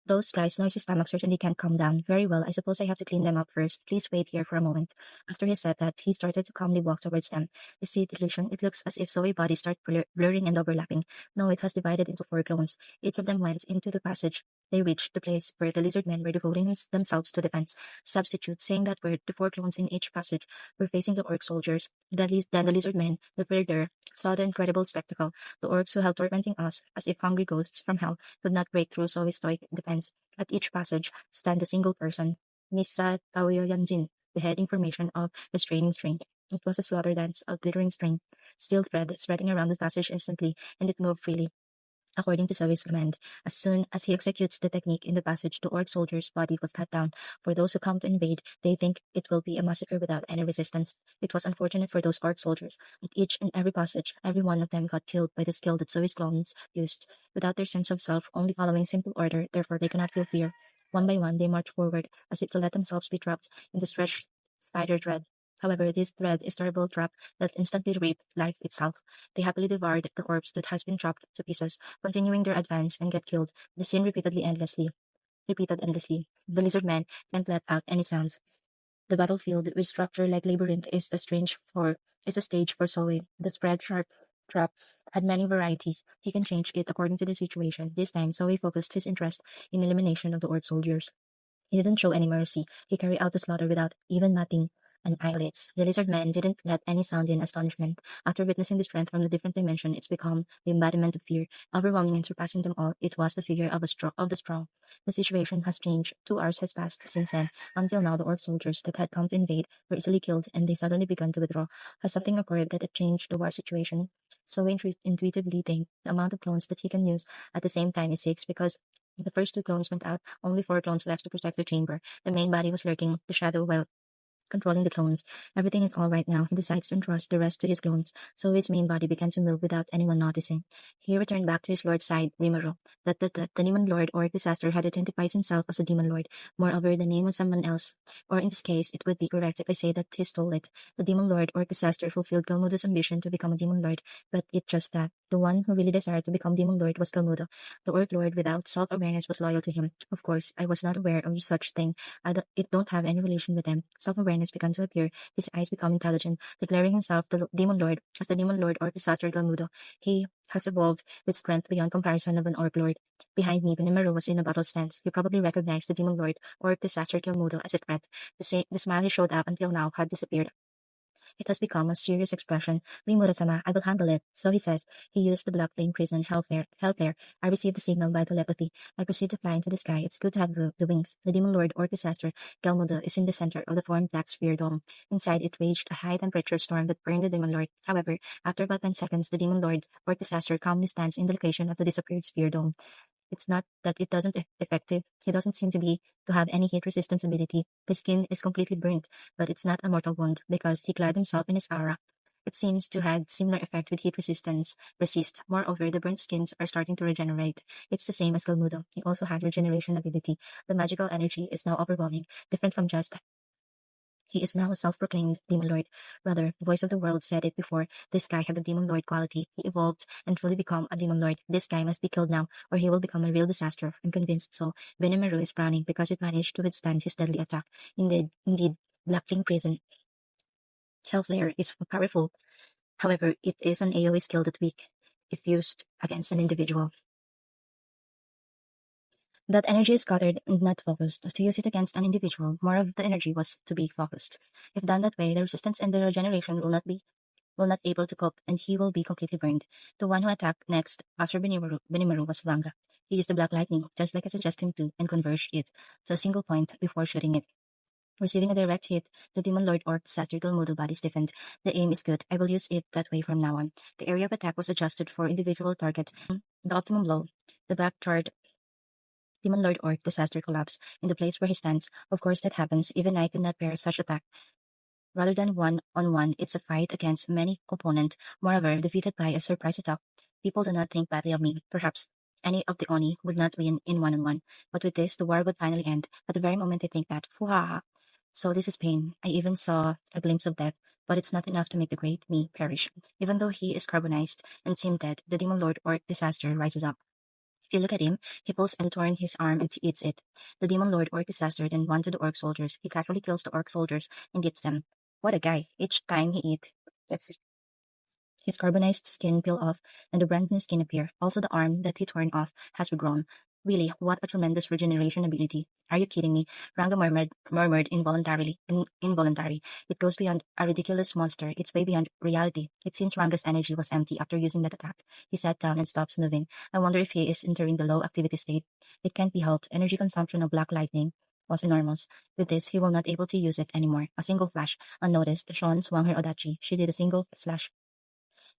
Those guys' noisy stomachs certainly can't calm down. Very well, I suppose I have to clean them up first. Please wait here for a moment. After he said that, he started to calmly walk towards them. You see the illusion? It looks as if Zoe's body started blurring and overlapping. No, it has divided into four clones. Each of them went into the passage. They reached the place where the lizard men were devoting themselves to defense. Substitute, saying that word, the four clones in each passage were facing the orc soldiers. Then the lizard men, that were there, saw the incredible spectacle. The orcs who held tormenting us, as if hungry ghosts from hell, could not break through Zoe's stoic defense. At each passage stand a single person, Misa Taoyanjin, the head information of restraining string. It was a slaughter dance of glittering string, steel thread spreading around the passage instantly, and it moved freely according to Zoe's command. As soon as he executes the technique in the passage, the orc soldier's body was cut down. For those who come to invade, they think it will be a massacre without any resistance. It was unfortunate for those orc soldiers. At each and every passage, every one of them got killed by the skill that Zoe's clones used, without their sense of self, only following simple order, therefore they cannot feel fear. One by one, they march forward, as if to let themselves be trapped in the stretched spider thread. However, this thread is a terrible trap that instantly reaped life itself. They happily devoured the corpse that has been chopped to pieces, continuing their advance and get killed. The scene repeated endlessly. The lizard man can't let out any sounds. The battlefield, with structure like labyrinth, is a stage for sowing. The spread sharp trap had many varieties. He can change it according to the situation. This time, Zoe focused his interest in elimination of the orc soldiers. He didn't show any mercy. He carried out the slaughter without even batting an eyelids. The lizard man didn't let any sound in astonishment. After witnessing the strength from the different dimension, it's become the embodiment of fear. Overwhelming and surpassing them all, it was the figure of the strong. The situation has changed. 2 hours has passed since then. Until now, the orc soldiers that had come to invade were easily killed, and they suddenly began to withdraw. Has something occurred that had changed the war situation? So we intuitively think the amount of clones that he can use at the same time is 6 because the first 2 clones went out, only 4 clones left to protect the chamber. The main body was lurking the shadow while controlling the clones. Everything is all right now. He decides to entrust the rest to his clones, so his main body began to move without anyone noticing. He returned back to his lord's side, Rimuru. The demon lord or disaster had identified himself as a demon lord. Moreover, the name was someone else, or in this case, it would be correct if I say that he stole it. The demon lord or disaster fulfilled Galmudo's ambition to become a demon lord, but it just that. The one who really desired to become demon lord was Galmudo. The orc lord without self-awareness was loyal to him. Of course, I was not aware of such thing. It don't have any relation with them. Self-awareness began to appear. His eyes become intelligent, declaring himself the demon lord. As the demon lord or disaster Galmudo, he has evolved with strength beyond comparison of an orc lord. Behind me, Benimaru was in a battle stance. He probably recognized the demon lord or disaster Galmudo as a threat. The smile he showed up until now had disappeared. It has become a serious expression. Rimura-sama, I will handle it. So he says. He used the black flame prison hellfare. I received the signal by telepathy. I proceed to fly into the sky. It's good to have the wings. The demon lord or disaster, Galmudo, is in the center of the formed black sphere dome. Inside it raged a high temperature storm that burned the demon lord. However, after about 10 seconds, the demon lord or disaster calmly stands in the location of the disappeared sphere dome. It's not that it doesn't effective. He doesn't seem to have any heat resistance ability. His skin is completely burnt, but it's not a mortal wound because he clad himself in his aura. It seems to have similar effect with heat resist. Moreover, the burnt skins are starting to regenerate. It's the same as Galmudo. He also had regeneration ability. The magical energy is now overwhelming, different from just he is now a self-proclaimed demon lord. Rather, Voice of the World said it before. This guy had the demon lord quality. He evolved and truly become a demon lord. This guy must be killed now, or he will become a real disaster. I'm convinced so. Benimaru is frowning because it managed to withstand his deadly attack. Indeed, Blackling Prison Hellflare is powerful. However, it is an AoE skill that weak if used against an individual. That energy is scattered and not focused. To use it against an individual, more of the energy was to be focused. If done that way, the resistance and the regeneration will not able to cope, and he will be completely burned. The one who attacked next after Benimaru was Ranga. He used the Black Lightning, just like I suggested him to, and converged it to a single point before shooting it. Receiving a direct hit, the Demon Lord Orc Satyr Modo body stiffened. The aim is good. I will use it that way from now on. The area of attack was adjusted for individual target. The optimum blow. The back charred Demon Lord Orc disaster collapse in the place where he stands. Of course that happens. Even I could not bear such attack. Rather than one-on-one, it's a fight against many opponent. Moreover, defeated by a surprise attack, people do not think badly of me. Perhaps any of the Oni would not win in one-on-one. But with this, the war would finally end. At the very moment I think that, fuhaha. So this is pain. I even saw a glimpse of death, but it's not enough to make the great me perish. Even though he is carbonized and seemed dead, the Demon Lord Orc disaster rises up. If you look at him, he pulls and torn his arm and eats it. The demon lord orc disaster then one to the orc soldiers. He casually kills the orc soldiers and eats them. What a guy. Each time he eats his carbonized skin peel off and a brand new skin appear. Also the arm that he torn off has regrown. Really, what a tremendous regeneration ability. Are you kidding me? Ranga murmured involuntary. It goes beyond a ridiculous monster. It's way beyond reality. It seems Ranga's energy was empty after using that attack. He sat down and stops moving. I wonder if he is entering the low activity state. It can't be helped. Energy consumption of black lightning was enormous. With this, he will not able to use it anymore. A single flash. Unnoticed, Sean swung her Odachi. She did a single slash.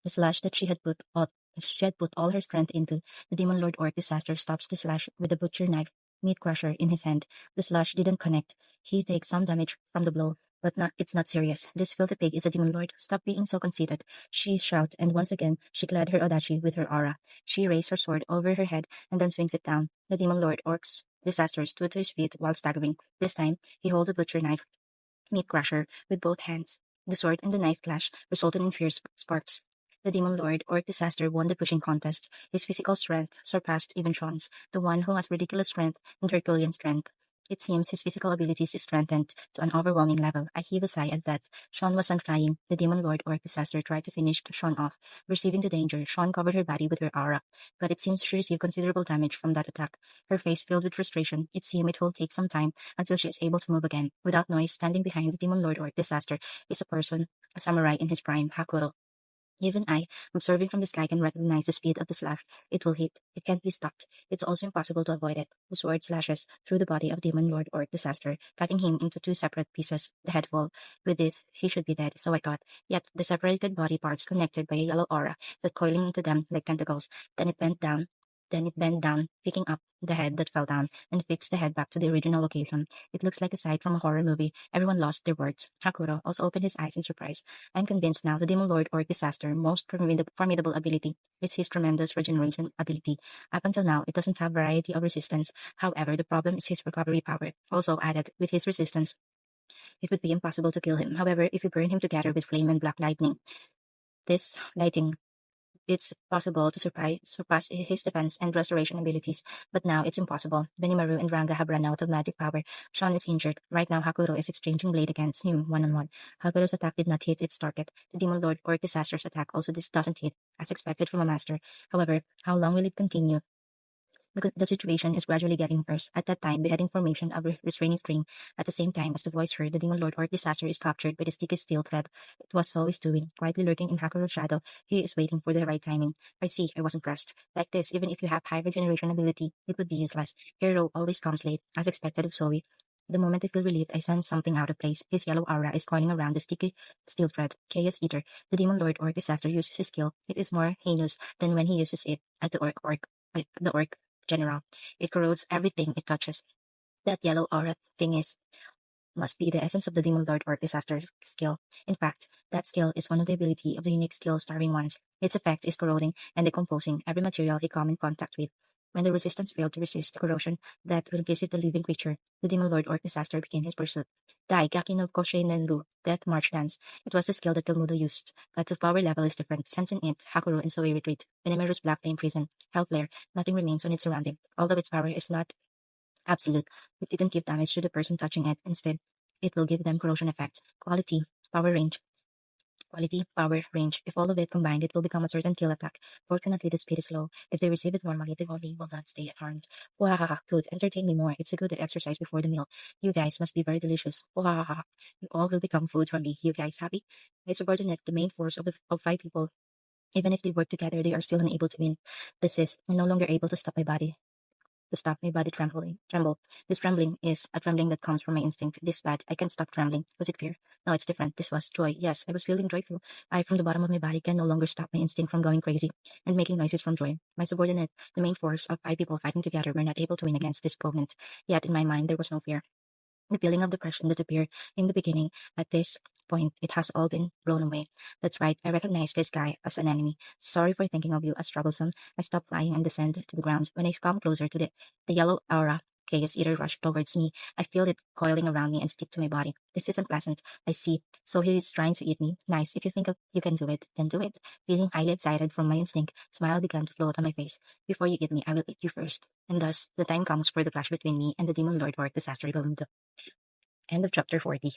The slash that she had put all her strength into. The demon lord orc disaster stops the slash with the butcher knife, meat crusher in his hand. The slash didn't connect. He takes some damage from the blow, but it's not serious. This filthy pig is a demon lord. Stop being so conceited. She shouted, and once again she clad her Odachi with her aura. She raised her sword over her head and then swings it down. The demon lord orc's disaster stood to his feet while staggering. This time he held the butcher knife, meat crusher, with both hands. The sword and the knife clash resulted in fierce sparks. The Demon Lord, Orc Disaster, won the pushing contest. His physical strength surpassed even Sean's, the one who has ridiculous strength and Herculean strength. It seems his physical abilities is strengthened to an overwhelming level. I heave a sigh at that. Sean was flying. The Demon Lord, Orc Disaster, tried to finish Sean off. Perceiving the danger, Sean covered her body with her aura, but it seems she received considerable damage from that attack. Her face filled with frustration. It seemed it will take some time until she is able to move again. Without noise, standing behind the Demon Lord, Orc Disaster, is a person, a samurai in his prime, Hakuro. Even I, observing from the sky, can recognize the speed of the slash it will hit. It can't be stopped. It's also impossible to avoid it. The sword slashes through the body of Demon Lord Orc Disaster, cutting him into two separate pieces, the head full. With this, he should be dead, so I thought. Yet, the separated body parts connected by a yellow aura that coiling into them like tentacles. Then it bent down, picking up the head that fell down, and fixed the head back to the original location. It looks like a sight from a horror movie. Everyone lost their words. Hakuro also opened his eyes in surprise. I'm convinced now the Demon Lord Orc Disaster most formidable ability is his tremendous regeneration ability. Up until now, it doesn't have variety of resistance. However, the problem is his recovery power. Also added, with his resistance, it would be impossible to kill him. However, if you burn him together with flame and black lightning, this lighting it's possible to surpass his defense and restoration abilities, but now it's impossible. Benimaru and Ranga have run out of magic power. Sean is injured. Right now, Hakuro is exchanging blade against him one-on-one. Hakuro's attack did not hit its target. The Demon Lord or Disaster's attack also doesn't hit, as expected from a master. However, how long will it continue? The situation is gradually getting worse. At that time, beheading formation of restraining string. At the same time as the voice heard, the Demon Lord or Disaster is captured by the sticky steel thread. It was so is doing, quietly lurking in Hakuro's shadow. He is waiting for the right timing. I see, I was impressed. Like this, even if you have high regeneration ability, it would be useless. Hero always comes late, as expected of Zoe. The moment I feel relieved, I sense something out of place. His yellow aura is coiling around the sticky steel thread. Chaos Eater. The Demon Lord or Disaster uses his skill. It is more heinous than when he uses it at the orc. general. It corrodes everything it touches. That yellow aura thing is must be the essence of the demon lord or disaster skill. In fact, that skill is one of the ability of the unique skill starving ones. Its effect is corroding and decomposing every material they come in contact with. When the resistance failed to resist the corrosion that will visit the living creature, the demon lord or disaster began his pursuit. Dai Gaki no Koshe Nenru, Death March Dance. It was the skill that Kelmudo used, but the power level is different. Sensing it, Hakuro and Soe retreat. Benemerus Black Flame Prison. Hell Flare. Nothing remains on its surrounding. Although its power is not absolute. It didn't give damage to the person touching it. Instead, it will give them corrosion effect. Power range. Quality, power, range. If all of it combined, it will become a certain kill attack. Fortunately, the speed is low. If they receive it normally, the body will not stay harmed. Wahaha, good. Entertain me more. It's a good exercise before the meal. You guys must be very delicious. Wahaha. You all will become food for me. You guys happy? My subordinate, the main force of 5 people. Even if they work together, they are still unable to win. This is no longer able to stop my body tremble. This trembling is a trembling that comes from my instinct. This bad. I can't stop trembling. Was it clear? No, it's different. This was joy. Yes, I was feeling joyful. I, from the bottom of my body, can no longer stop my instinct from going crazy and making noises from joy. My subordinate, the main force of 5 people fighting together, were not able to win against this opponent. Yet, in my mind, there was no fear. The feeling of depression that appeared in the beginning, at this point, it has all been blown away. That's right, I recognize this guy as an enemy. Sorry for thinking of you as troublesome. I stop flying and descend to the ground. When I come closer to the yellow aura, chaos eater rushed towards me. I feel it coiling around me and stick to my body. This isn't pleasant. I see. So he is trying to eat me. Nice. If you think you can do it, then do it. Feeling highly excited from my instinct, smile began to float on my face. Before you eat me, I will eat you first. And thus, the time comes for the clash between me and the demon lord or disaster balloon. End of chapter 40.